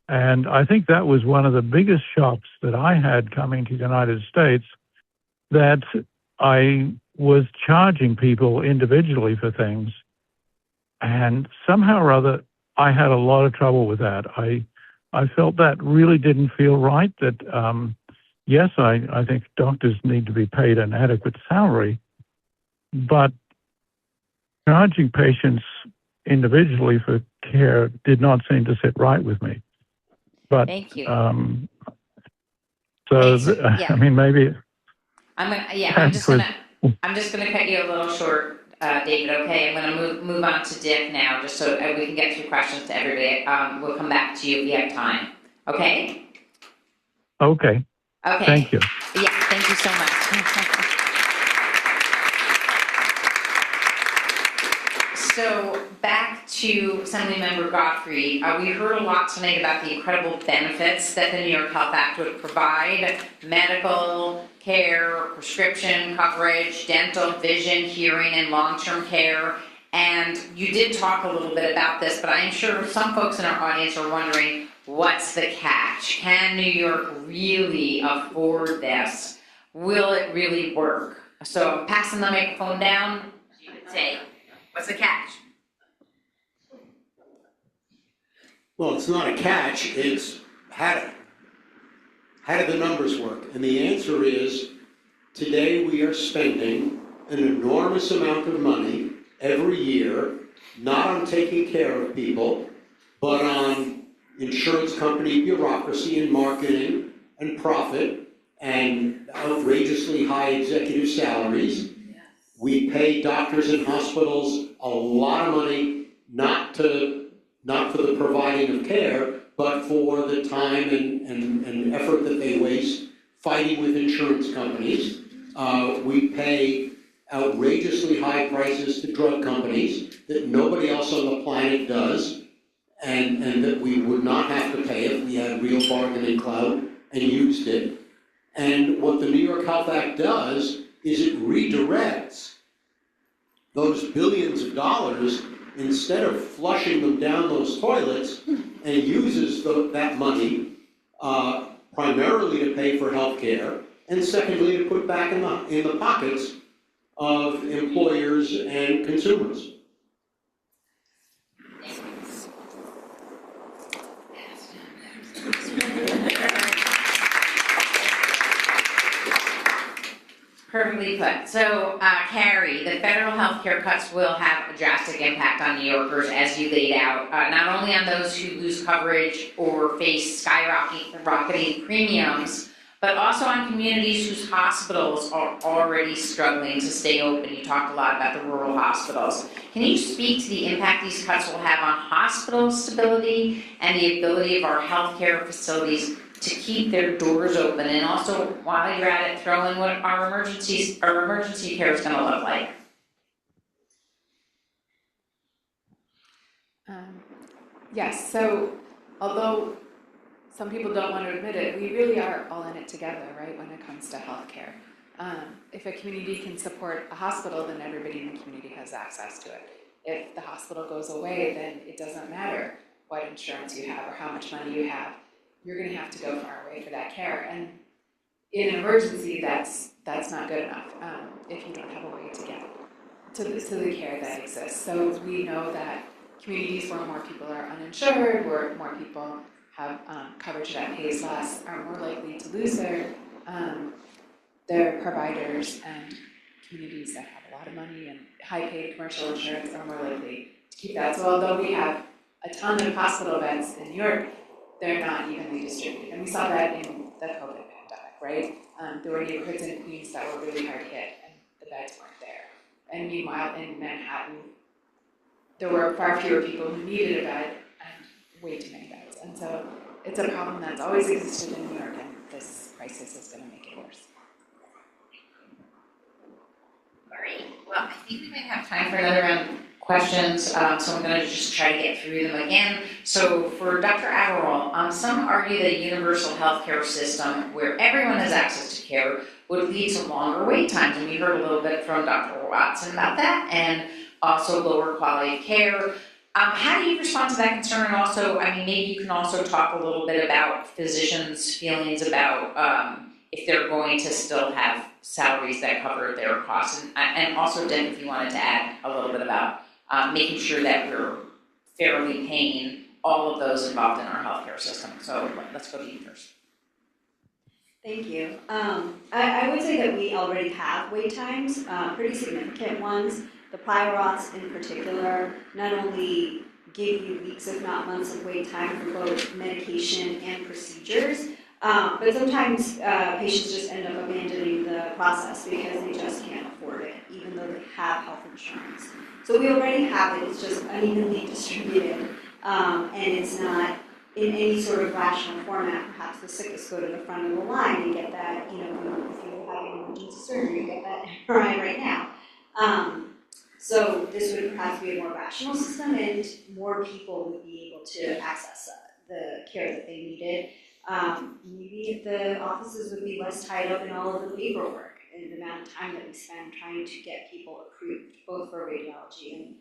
And I think that was one of the biggest shocks that I had coming to the United States, that I was charging people individually for things. And somehow or other, I had a lot of trouble with that. I felt that really didn't feel right, that, yes, I think doctors need to be paid an adequate salary, but charging patients individually for care did not seem to sit right with me. But, thank you. I mean, maybe. I'm just gonna cut you a little short, David. Okay, I'm gonna move on to Dick now, just so we can get through questions to everybody. We'll come back to you if we have time. Okay. Okay. Okay. Thank you. Yeah. Thank you so much. So back to Assemblymember Godfrey. We heard a lot tonight about the incredible benefits that the New York Health Act would provide: medical care, prescription coverage, dental, vision, hearing, and long-term care. And you did talk a little bit about this, but I'm sure some folks in our audience are wondering, what's the catch? Can New York really afford this? Will it really work? So I'm passing the microphone down. You could say, what's the catch? Well, it's not a catch, it's how do the numbers work? And the answer is, today we are spending an enormous amount of money every year, not on taking care of people, but on insurance company bureaucracy and marketing and profit and outrageously high executive salaries. We pay doctors and hospitals a lot of money, not for the providing of care, but for the time and effort that they waste fighting with insurance companies. We pay outrageously high prices to drug companies that nobody else on the planet does, and that we would not have to pay if we had real bargaining clout and used it. And what the New York Health Act does is it redirects those billions of dollars, instead of flushing them down those toilets, and uses that money primarily to pay for health care, and secondly, to put back in the pockets of employers and consumers. Perfectly put. So, Carrie, the federal health care cuts will have a drastic impact on New Yorkers, as you laid out, not only on those who lose coverage or face skyrocketing premiums, but also on communities whose hospitals are already struggling to stay open. You talked a lot about the rural hospitals. Can you speak to the impact these cuts will have on hospital stability and the ability of our healthcare facilities to keep their doors open? And also, while you're at it, throw in what our emergency care is going to look like. Yes, so although some people don't want to admit it, we really are all in it together, right, when it comes to healthcare. If a community can support a hospital, then everybody in the community has access to it. If the hospital goes away, then it doesn't matter what insurance you have or how much money you have. You're going to have to go far away for that care. And in an emergency, that's not good enough if you don't have a way to get to the care that exists. So we know that communities where more people are uninsured, where more people have coverage that pays less, are more likely to lose their providers, and communities that have a lot of money and high-paid commercial insurance are more likely to keep that. So although we have a ton of hospital beds in New York, they're not evenly distributed. And we saw that in the COVID pandemic, right? There were neighborhoods in Queens that were really hard hit and the beds weren't there. And meanwhile, in Manhattan, there were far fewer people who needed a bed and way too many beds. And so it's a problem that's always existed in New York, and this crisis is going to make it worse. All right. Well, I think we might have time for another round of questions, so I'm going to just try to get through them again. So for Dr. Aggarwal, some argue that a universal healthcare system where everyone has access to care would lead to longer wait times, and we heard a little bit from Dr. Watson about that, and also lower quality of care. How do you respond to that concern? And also, I mean, maybe you can also talk a little bit about physicians' feelings about if they're going to still have salaries that cover their costs. And also, Den, if you wanted to add a little bit about making sure that we're fairly paying all of those involved in our healthcare system. So let's go to you first. Thank you. I would say that we already have wait times, pretty significant ones. The prior auths in particular not only give you weeks, if not months of wait time for both medication and procedures, but sometimes patients just end up abandoning the process because they just can't afford it, even though they have health insurance. So we already have it, it's just unevenly distributed, and it's not in any sort of rational format. Perhaps the sickest go to the front of the line and get that, you know, if you're having emergency surgery, get that MRI right now. So this would perhaps be a more rational system, and more people would be able to access the care that they needed. Maybe the offices would be less tied up in all of the paperwork and the amount of time that we spend trying to get people approved, both for radiology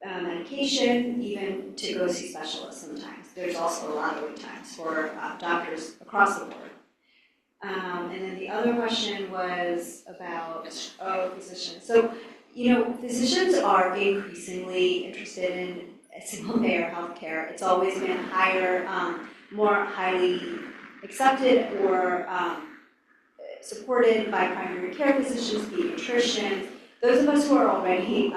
and medication, even to go see specialists sometimes. There's also a lot of wait times for doctors across the board. And then the other question was about, physicians. So, you know, physicians are increasingly interested in single-payer healthcare. It's always been higher, more highly accepted or supported by primary care physicians, pediatricians. Those of us who are already,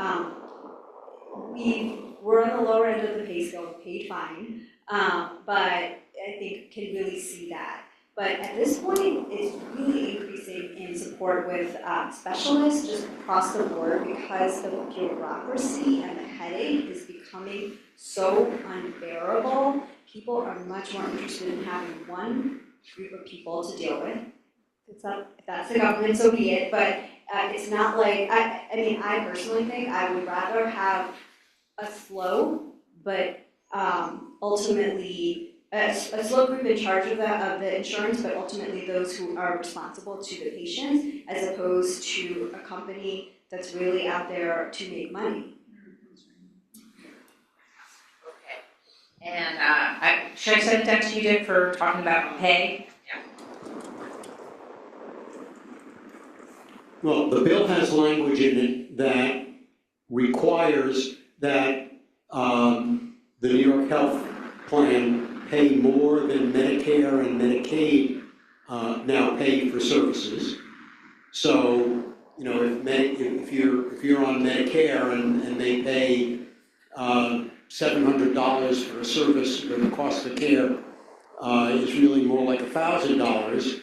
we're on the lower end of the pay scale, paid fine. but I think can really see that. But at this point, it's really increasing in support with specialists just across the board because the bureaucracy and the headache is becoming so unbearable. People are much more interested in having one group of people to deal with. If that's the government, so be it. But it's not like, I personally think I would rather have a slow, but ultimately, a slow group in charge of the insurance, but ultimately those who are responsible to the patients, as opposed to a company that's really out there to make money. Okay. And should I send that to you, Dick, for talking about pay? Yeah. Well, the bill has language in it that requires that the New York Health Plan pay more than Medicare and Medicaid now pay for services. So, if you're on Medicare and they pay $700 for a service where the cost of care is really more like $1,000,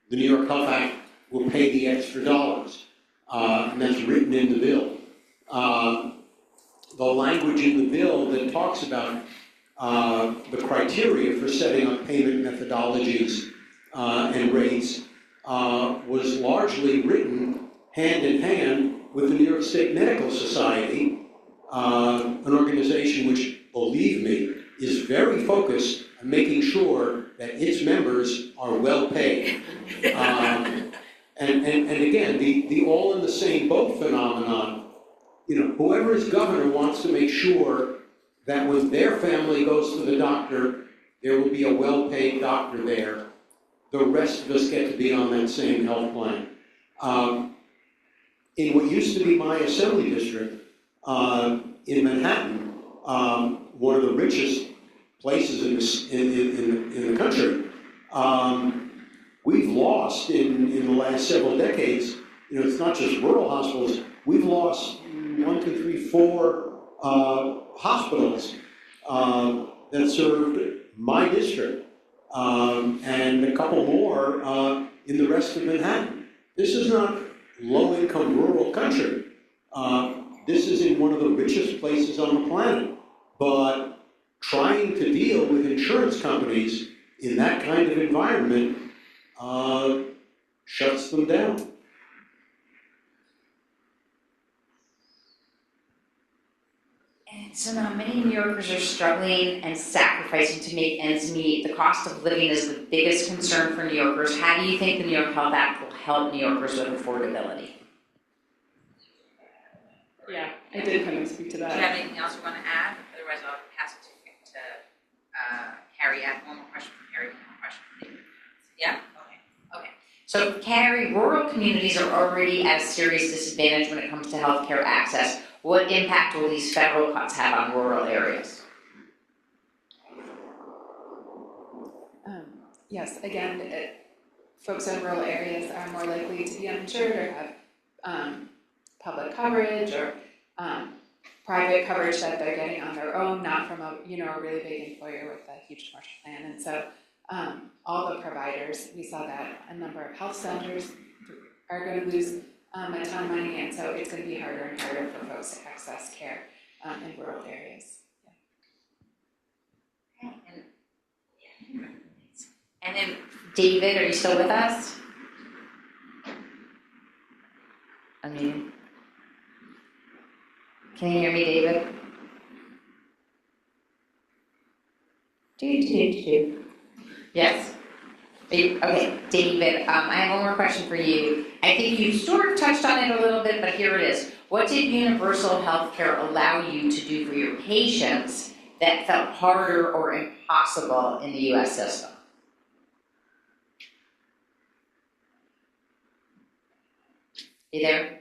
the New York Health Act will pay the extra dollars, and that's written in the bill. The language in the bill that talks about the criteria for setting up payment methodologies and rates was largely written hand in hand with the New York State Medical Society, an organization which, believe me, is very focused on making sure that its members are well paid. And again, the all in the same boat phenomenon, whoever is governor wants to make sure that when their family goes to the doctor, there will be a well-paid doctor there. The rest of us get to be on that same health plan. In what used to be my assembly district in Manhattan, one of the richest places in the country, we've lost in the last several decades, it's not just rural hospitals, we've lost 4 hospitals that served my district, and a couple more in the rest of Manhattan. This is not low-income rural country. This is in one of the richest places on the planet. But trying to deal with insurance companies in that kind of environment shuts them down. And so now many New Yorkers are struggling and sacrificing to make ends meet. The cost of living is the biggest concern for New Yorkers. How do you think the New York Health Act will help New Yorkers with affordability? Yeah, I did kind of speak to that. Do you have anything else you want to add? Otherwise, I'll pass it to Carrie. I have one more question from Carrie, one more question from David. Yeah? Okay. So, Carrie, rural communities are already at a serious disadvantage when it comes to healthcare access. What impact will these federal cuts have on rural areas? Yes, again, folks in rural areas are more likely to be uninsured or have public coverage or private coverage that they're getting on their own, not from a really big employer with a huge commercial plan. And so all the providers, we saw that a number of health centers are going to lose a ton of money, and so it's going to be harder and harder for folks to access care in rural areas. Yeah. Okay. And then, David, are you still with us? Unmute. Can you hear me, David? Yes? Okay, David, I have one more question for you. I think you sort of touched on it a little bit, but here it is. What did universal health care allow you to do for your patients that felt harder or impossible in the U.S. system? You there?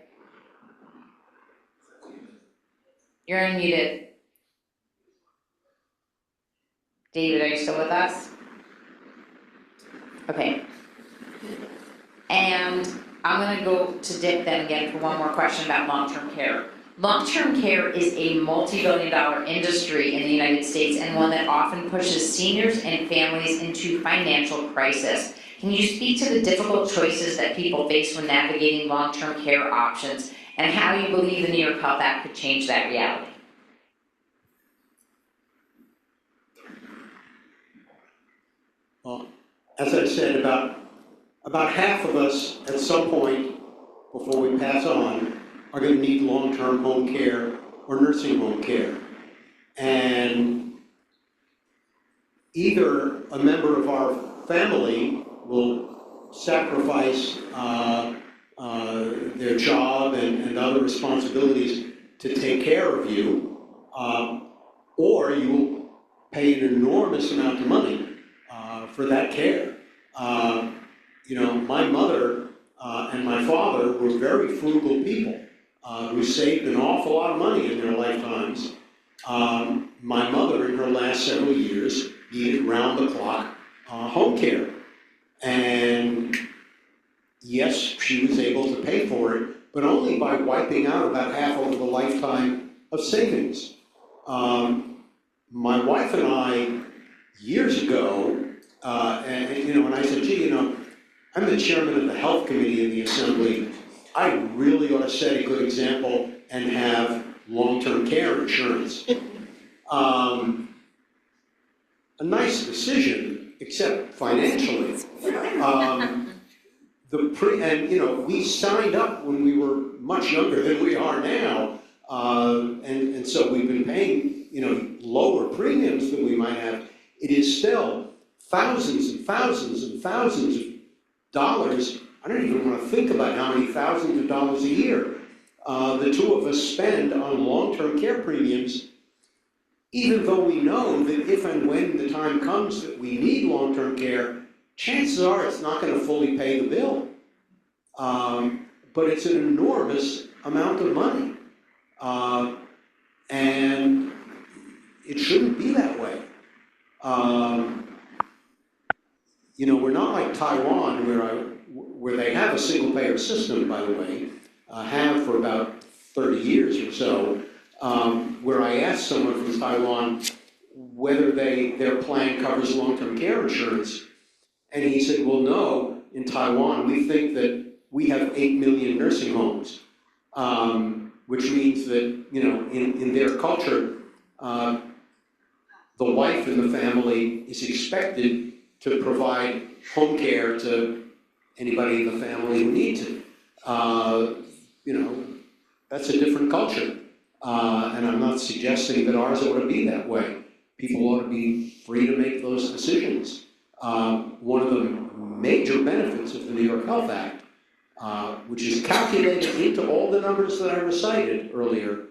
You're unmuted. David, are you still with us? Okay. And I'm going to go to Dick then again for one more question about long-term care. Long-term care is a multi-billion-dollar industry in the United States and one that often pushes seniors and families into financial crisis. Can you speak to the difficult choices that people face when navigating long-term care options and how you believe the New York Health Act could change that reality? Well, as I said, about half of us at some point before we pass on are going to need long-term home care or nursing home care. And either a member of our family will sacrifice their job and other responsibilities to take care of you, or you will pay an enormous amount of money for that care. My mother and my father were very frugal people who saved an awful lot of money in their lifetimes. My mother, in her last several years, needed round-the-clock home care. And yes, she was able to pay for it, but only by wiping out about half of the lifetime of savings. My wife and I, years ago, and I said, gee, I'm the chairman of the health committee in the assembly. I really ought to set a good example and have long-term care insurance. A nice decision, except financially. We signed up when we were much younger than we are now, and so we've been paying, lower premiums than we might have. It is still thousands and thousands and thousands of dollars. I don't even want to think about how many thousands of dollars a year the two of us spend on long-term care premiums, even though we know that if and when the time comes that we need long-term care, chances are it's not going to fully pay the bill. But it's an enormous amount of money. And it shouldn't be that way. We're not like Taiwan, where they have a single-payer system, by the way, have for about 30 years or so, where I asked someone from Taiwan whether their plan covers long-term care insurance. And he said, well, no, in Taiwan, we think that we have 8 million nursing homes, which means that, in their culture, the wife in the family is expected to provide home care to anybody in the family who needs it. That's a different culture. And I'm not suggesting that ours ought to be that way. People ought to be free to make those decisions. One of the major benefits of the New York Health Act, which is calculated into all the numbers that I recited earlier,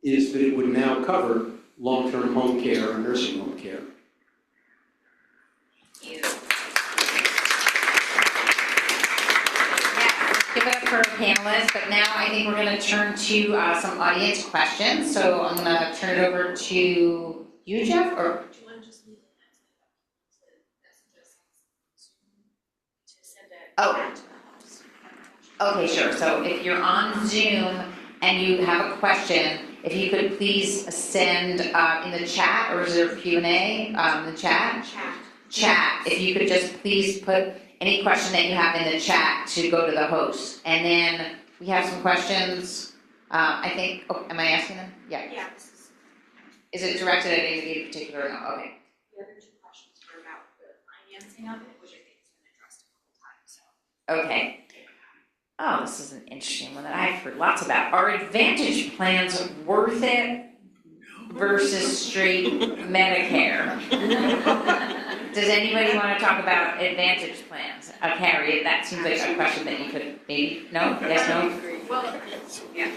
is that it would now cover long-term home care or nursing home care. Give it up for our panelists, but now I think we're going to turn to some audience questions. So I'm going to turn it over to you, Jeff, or? Do you want to just leave Okay, sure. So if you're on Zoom and you have a question, if you could please send in the chat, or is there Q&A in the chat? Chat. If you could just please put any question that you have in the chat to go to the host. And then we have some questions. I think, am I asking them? Yeah. Yeah. Is it directed at anybody in particular? No. Okay. The other two questions were about the financing of it, which I think has been addressed a couple times. Okay. Oh, this is an interesting one that I've heard lots about. Are Advantage plans worth it versus straight Medicare? Does anybody want to talk about Advantage plans? Carrie, that seems like a question that you could maybe, no? Yes, no? Well, yeah.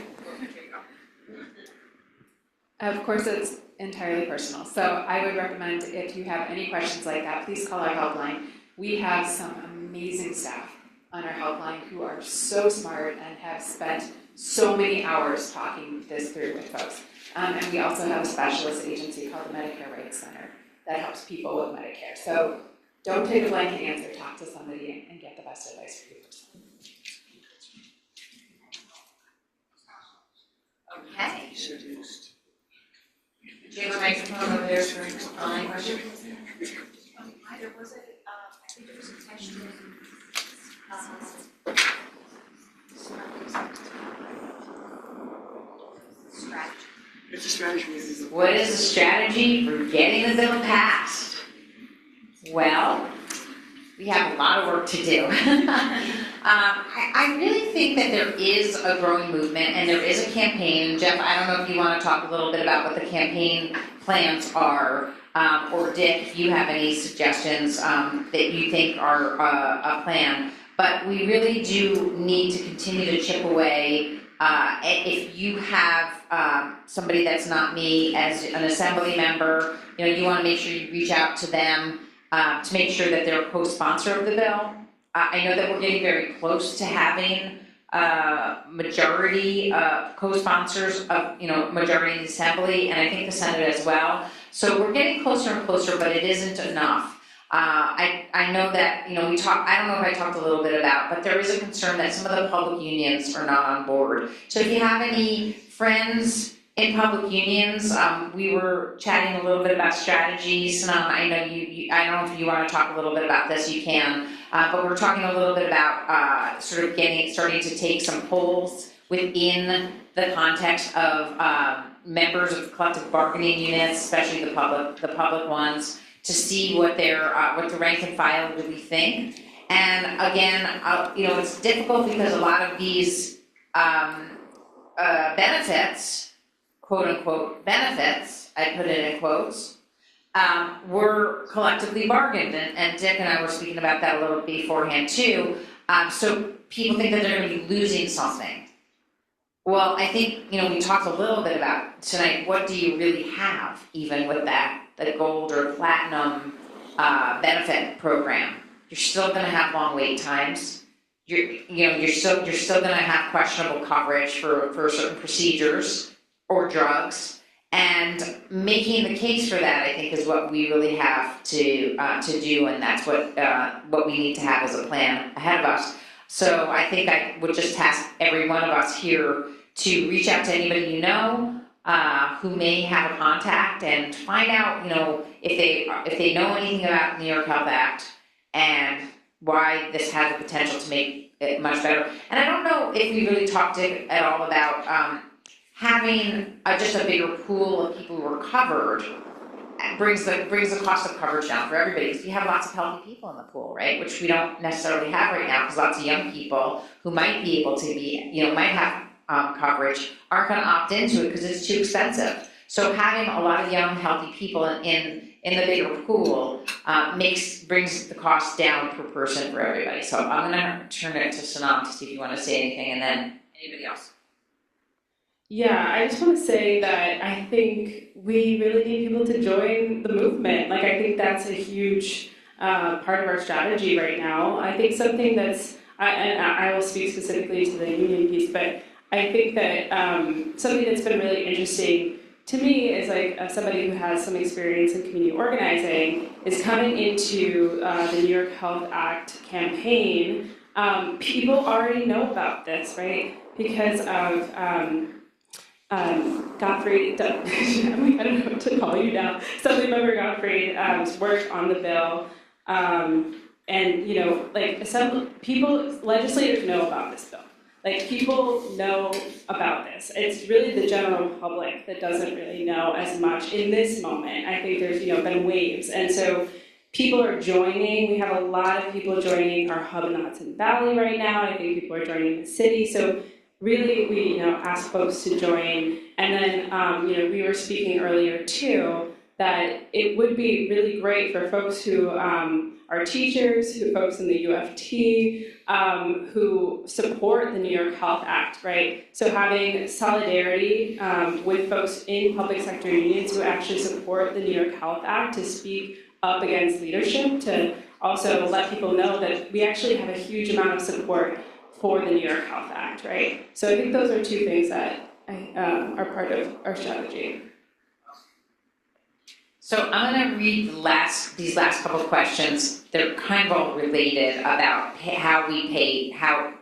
Of course, it's entirely personal. So I would recommend, if you have any questions like that, please call our helpline. We have some amazing staff on our helpline who are so smart and have spent so many hours talking this through with folks. And we also have a specialist agency called the Medicare Rights Center that helps people with Medicare. So don't take a blanket answer, talk to somebody and get the best advice for you. Okay. seduced. Do you have a microphone over there for online question? Either was it, I think there was a question, strategy. It's a strategy. What is the strategy for getting the bill passed? Well, we have a lot of work to do. I really think that there is a growing movement and there is a campaign. Jeff, I don't know if you want to talk a little bit about what the campaign plans are, or Dick, if you have any suggestions that you think are a plan. But we really do need to continue to chip away. If you have somebody that's not me as an assembly member, you want to make sure you reach out to them to make sure that they're a co-sponsor of the bill. I know that we're getting very close to having majority co-sponsors of majority in the assembly, and I think the Senate as well. So we're getting closer and closer, but it isn't enough. I know that, we talked, I don't know if I talked a little bit about, but there is a concern that some of the public unions are not on board. So if you have any friends in public unions, we were chatting a little bit about strategies. I know I don't know if you want to talk a little bit about this, you can, but we're talking a little bit about starting to take some polls within the context of members of collective bargaining units, especially the public ones, to see what what the rank and file really think. And again, it's difficult because a lot of these benefits, quote unquote benefits, I put it in quotes, were collectively bargained. And Dick and I were speaking about that a little beforehand too. So people think that they're going to be losing something. Well, I think, we talked a little bit about tonight, what do you really have even with the gold or platinum benefit program? You're still going to have long wait times. You're still going to have questionable coverage for certain procedures or drugs, and making the case for that, I think, is what we really have to do, and that's what we need to have as a plan ahead of us. So I think I would just task every one of us here to reach out to anybody who may have a contact and find out, if they know anything about the New York Health Act and why this has the potential to make it much better. And I don't know if we really talked at all about having just a bigger pool of people who are covered brings the cost of coverage down for everybody, because you have lots of healthy people in the pool, right? Which we don't necessarily have right now, because lots of young people who might be able to be, might have coverage aren't going to opt into it because it's too expensive. So having a lot of young, healthy people in the bigger pool brings the cost down per person for everybody. So I'm going to turn it to Sanam to see if you want to say anything, and then anybody else. Yeah, I just want to say that I think we really need people to join the movement. I think that's a huge part of our strategy right now. I think something and I will speak specifically to the union piece, but I think that something that's been really interesting to me is somebody who has some experience in community organizing is coming into the New York Health Act campaign. People already know about this, right? Because of Gottfried, I don't know what to call you now, Assembly Member Gottfried worked on the bill, legislators know about this bill. People know about this. It's really the general public that doesn't really know as much in this moment. I think there's, been waves. And so people are joining. We have a lot of people joining our hub in the Hudson Valley right now. I think people are joining the city. So really, we, ask folks to join. And then, we were speaking earlier too, that it would be really great for folks who are teachers, folks in the UFT, who support the New York Health Act, right? So having solidarity with folks in public sector unions who actually support the New York Health Act to speak up against leadership, to also let people know that we actually have a huge amount of support for the New York Health Act, right? So I think those are two things that are part of our strategy. So I'm going to read these last couple of questions. They're kind of all related about how we pay, how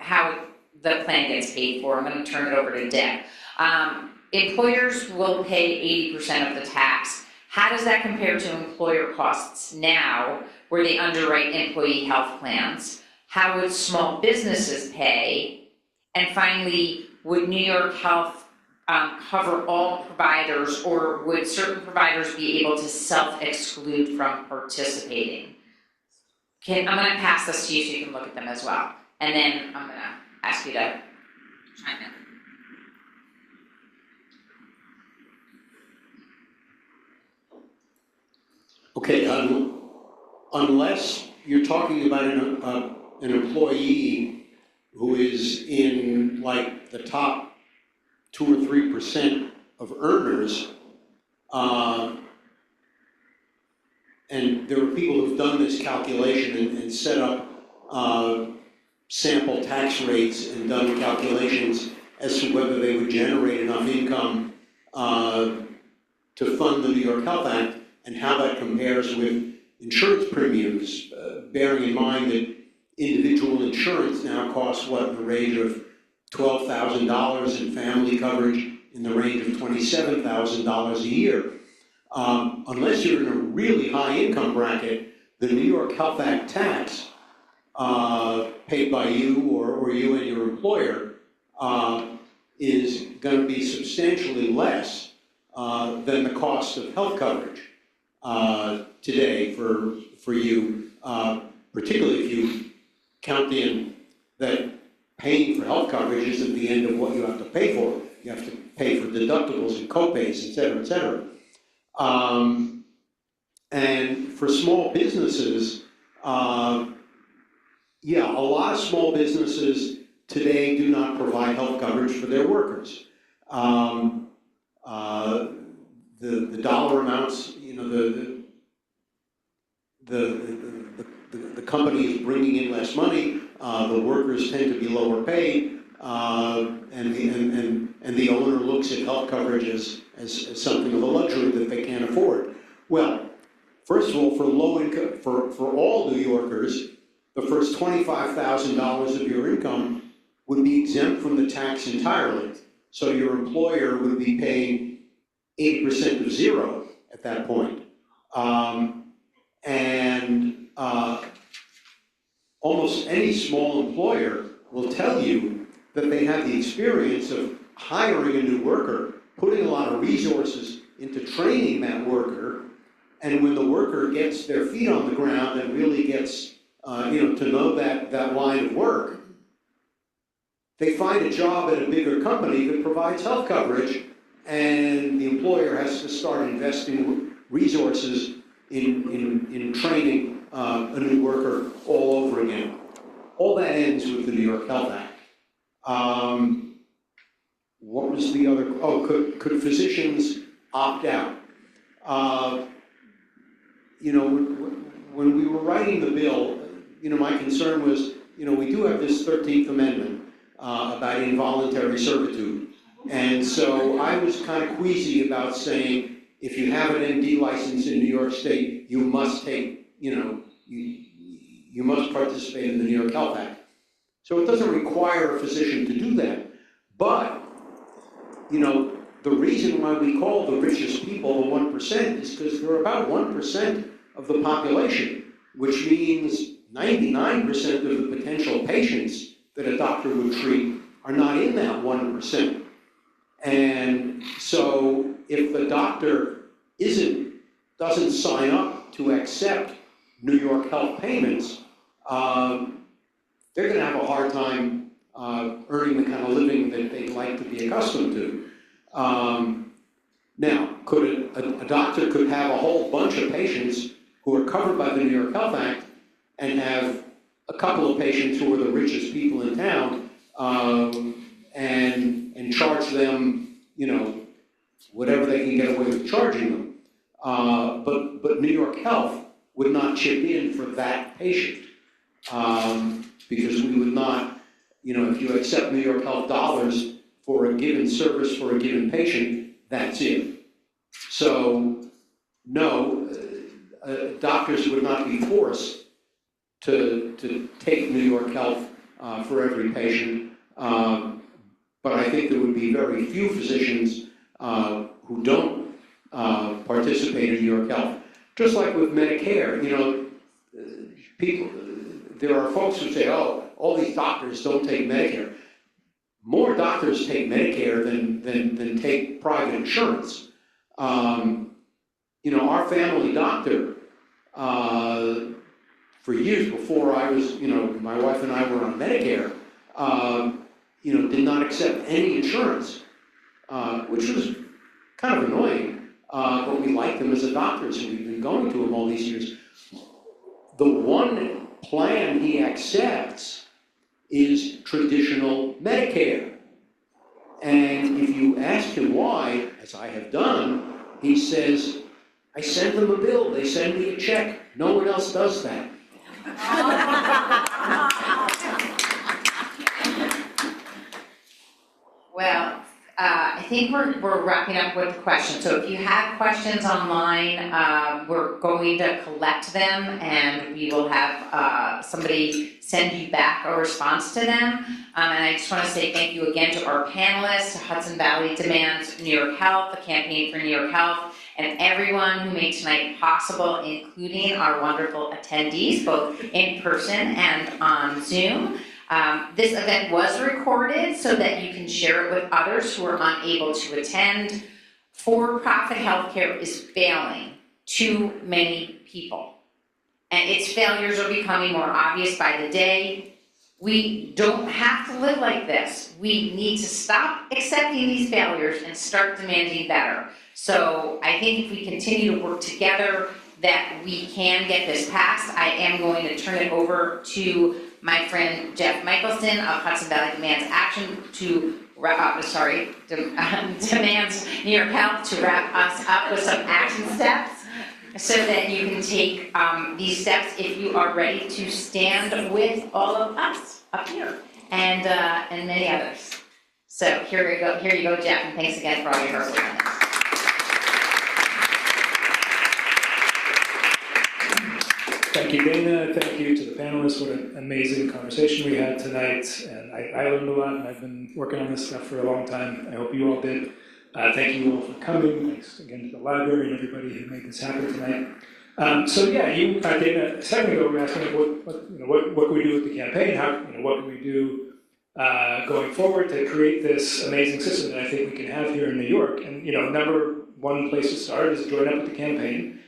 the plan gets paid for. I'm going to turn it over to Dick. employers will pay 80% of the tax. How does that compare to employer costs now, where they underwrite employee health plans? How would small businesses pay? And finally, would New York Health cover all providers, or would certain providers be able to self-exclude from participating? I'm going to pass this to you so you can look at them as well. And then I'm going to ask you to chime in. Okay, unless you're talking about an employee who is in like the top 2 or 3% of earners, and there are people who've done this calculation and set up sample tax rates and done calculations as to whether they would generate enough income to fund the New York Health Act, and how that compares with insurance premiums, bearing in mind that individual insurance now costs in the range of $12,000, and family coverage in the range of $27,000 a year. Unless you're in a really high income bracket, the New York Health Act tax paid by you or you and your employer is going to be substantially less than the cost of health coverage today for you, particularly if you count in that paying for health coverage isn't the end of what you have to pay for. You have to pay for deductibles and co-pays, et cetera, et cetera. And for small businesses, a lot of small businesses today do not provide health coverage for their workers. The dollar amounts, the company is bringing in less money, the workers tend to be lower paid, and the owner looks at health coverage as something of a luxury that they can't afford. Well, first of all, for low income, for all New Yorkers, the first $25,000 of your income would be exempt from the tax entirely. So your employer would be paying 80% of zero at that point. Almost any small employer will tell you that they have the experience of hiring a new worker, putting a lot of resources into training that worker, and when the worker gets their feet on the ground and really gets to know that line of work, they find a job at a bigger company that provides health coverage, and the employer has to start investing resources in training a new worker all over again. All that ends with the New York Health Act. What was the other? Oh, could physicians opt out? When we were writing the bill, my concern was, we do have this 13th Amendment about involuntary servitude. And so I was kind of queasy about saying, if you have an MD license in New York State, you must take, you must participate in the New York Health Act. So it doesn't require a physician to do that. But, the reason why we call the richest people the 1% is because they're about 1% of the population, which means 99% of the potential patients that a doctor would treat are not in that 1%. And so if the doctor doesn't sign up to accept New York health payments, they're going to have a hard time earning the kind of living that they'd like to be accustomed to. Now, a doctor could have a whole bunch of patients who are covered by the New York Health Act and have a couple of patients who are the richest people in town, and charge them, whatever they can get away with charging them. But New York Health would not chip in for that patient, because we would not, if you accept New York Health dollars for a given service for a given patient, that's it. So, no, doctors would not be forced to take New York Health for every patient, but I think there would be very few physicians who don't participate in New York Health. Just like with Medicare, people, there are folks who say, oh, all these doctors don't take Medicare. More doctors take Medicare than take private insurance. Our family doctor, for years before I was, my wife and I were on Medicare, did not accept any insurance, which was kind of annoying, but we liked him as a doctor, so we've been going to him all these years. The one plan he accepts is traditional Medicare. And if you ask him why, as I have done, he says, I send them a bill, they send me a check. No one else does that. Well, I think we're wrapping up with the questions. So if you have questions online, we're going to collect them and we will have somebody send you back a response to them. And I just want to say thank you again to our panelists, to Hudson Valley Demands New York Health, the Campaign for New York Health, and everyone who made tonight possible, including our wonderful attendees, both in person and on Zoom. This event was recorded so that you can share it with others who are unable to attend. For-profit healthcare is failing too many people, and its failures are becoming more obvious by the day. We don't have to live like this. We need to stop accepting these failures and start demanding better. So I think if we continue to work together, that we can get this passed. I am going to turn it over to my friend Jeff Michelson of Hudson Valley Demands Action to Demands New York Health to wrap us up with some action steps so that you can take these steps if you are ready to stand with all of us up here and many others. So here you go, Jeff, and thanks again for all your hard work on this. Thank you, Dana. Thank you to the panelists. What an amazing conversation we had tonight. And I learned a lot, and I've been working on this stuff for a long time. I hope you all did. Thank you all for coming. Thanks again to the library and everybody who made this happen tonight. You, Dana, a second ago, were asking what can we do with the campaign? What can we do going forward to create this amazing system that I think we can have here in New York? And number one place to start is join up with the campaign.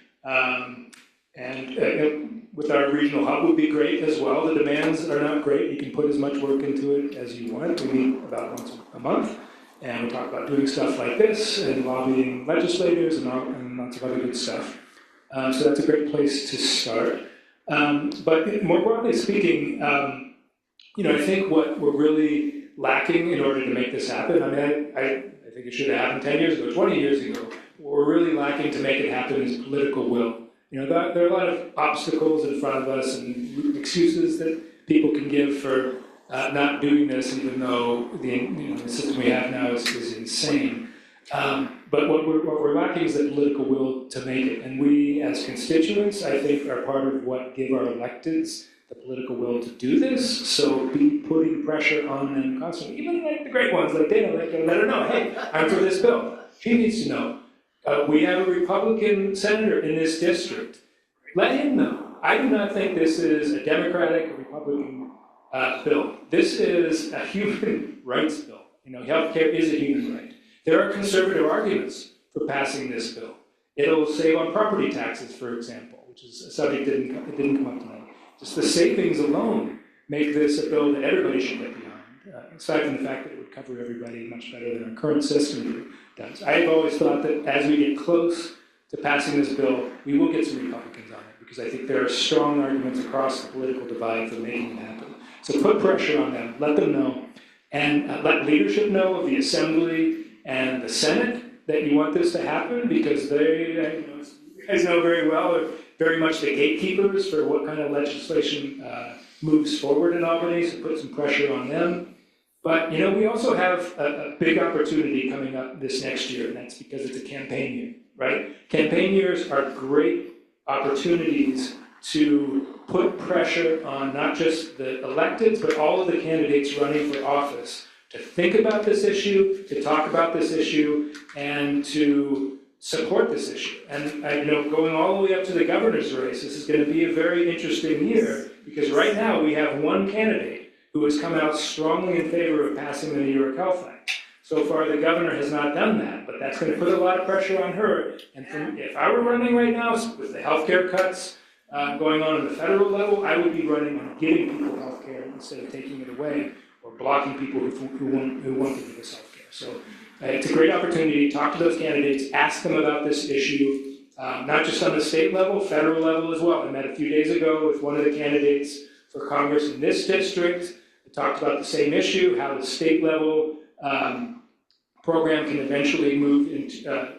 With our regional hub would be great as well. The demands are not great. You can put as much work into it as you want. We meet about once a month, and we talk about doing stuff like this and lobbying legislators and lots of other good stuff. So that's a great place to start. But more broadly speaking, I think what we're really lacking in order to make this happen, I think it should have happened 10 years ago, 20 years ago. What we're really lacking to make it happen is political will. There are a lot of obstacles in front of us and excuses that people can give for not doing this, even though the system we have now is insane. But what we're lacking is the political will to make it. And we, as constituents, I think, are part of what give our electeds the political will to do this. So be putting pressure on them constantly, even like the great ones, like Dana, let her know, hey, I'm for this bill. She needs to know. We have a Republican senator in this district. Let him know. I do not think this is a Democratic or Republican bill. This is a human rights bill. Healthcare is a human right. There are conservative arguments for passing this bill. It'll save on property taxes, for example, which is a subject that didn't come up tonight. Just the savings alone make this a bill that everybody should get behind. Aside from the fact that it would cover everybody much better than our current system does. I've always thought that as we get close to passing this bill, we will get some Republicans on it, because I think there are strong arguments across the political divide for making it happen. So put pressure on them, let them know, and let leadership know of the Assembly and the Senate that you want this to happen, because they, you guys know very well, are very much the gatekeepers for what kind of legislation moves forward in Albany, so put some pressure on them. But, we also have a big opportunity coming up this next year, and that's because it's a campaign year, right? Campaign years are great opportunities to put pressure on not just the electeds, but all of the candidates running for office to think about this issue, to talk about this issue, and to support this issue. And going all the way up to the governor's race, this is going to be a very interesting year, because right now we have one candidate who has come out strongly in favor of passing the New York Health Act. So far, the governor has not done that, but that's going to put a lot of pressure on her. And if I were running right now with the healthcare cuts going on at the federal level, I would be running on giving people healthcare instead of taking it away or blocking people who want to give us healthcare. So it's a great opportunity to talk to those candidates, ask them about this issue, not just on the state level, federal level as well. I met a few days ago with one of the candidates for Congress in this district. We talked about the same issue, how the state level program can eventually move into,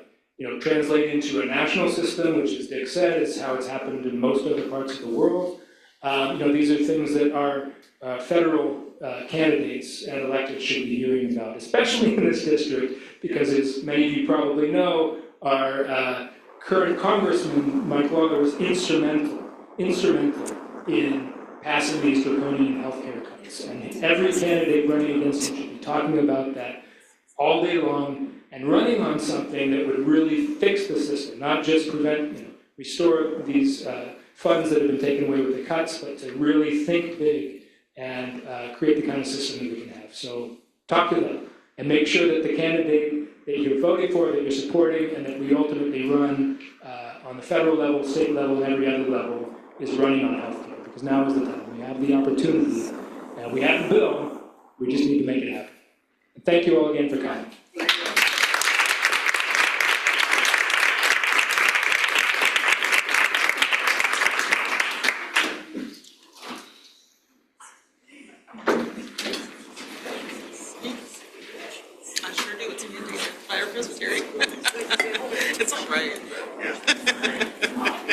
translate into a national system, which, as Dick said, is how it's happened in most other parts of the world. These are things that our federal candidates and elected should be hearing about, especially in this district, because as many of you probably know, our current Congressman, Mike Lawler, was instrumental in passing these draconian healthcare cuts. And every candidate running against him should be talking about that all day long and running on something that would really fix the system, not just restore these funds that have been taken away with the cuts, but to really think big and create the kind of system that we can have. So talk to them and make sure that the candidate that you're voting for, that you're supporting, and that we ultimately run on the federal level, state level, and every other level is running on healthcare, because now is the time. We have the opportunity, and we have the bill, we just need to make it happen. And thank you all again for coming. I sure do. It's in Indiana. Fire Presbyterian. It's all right.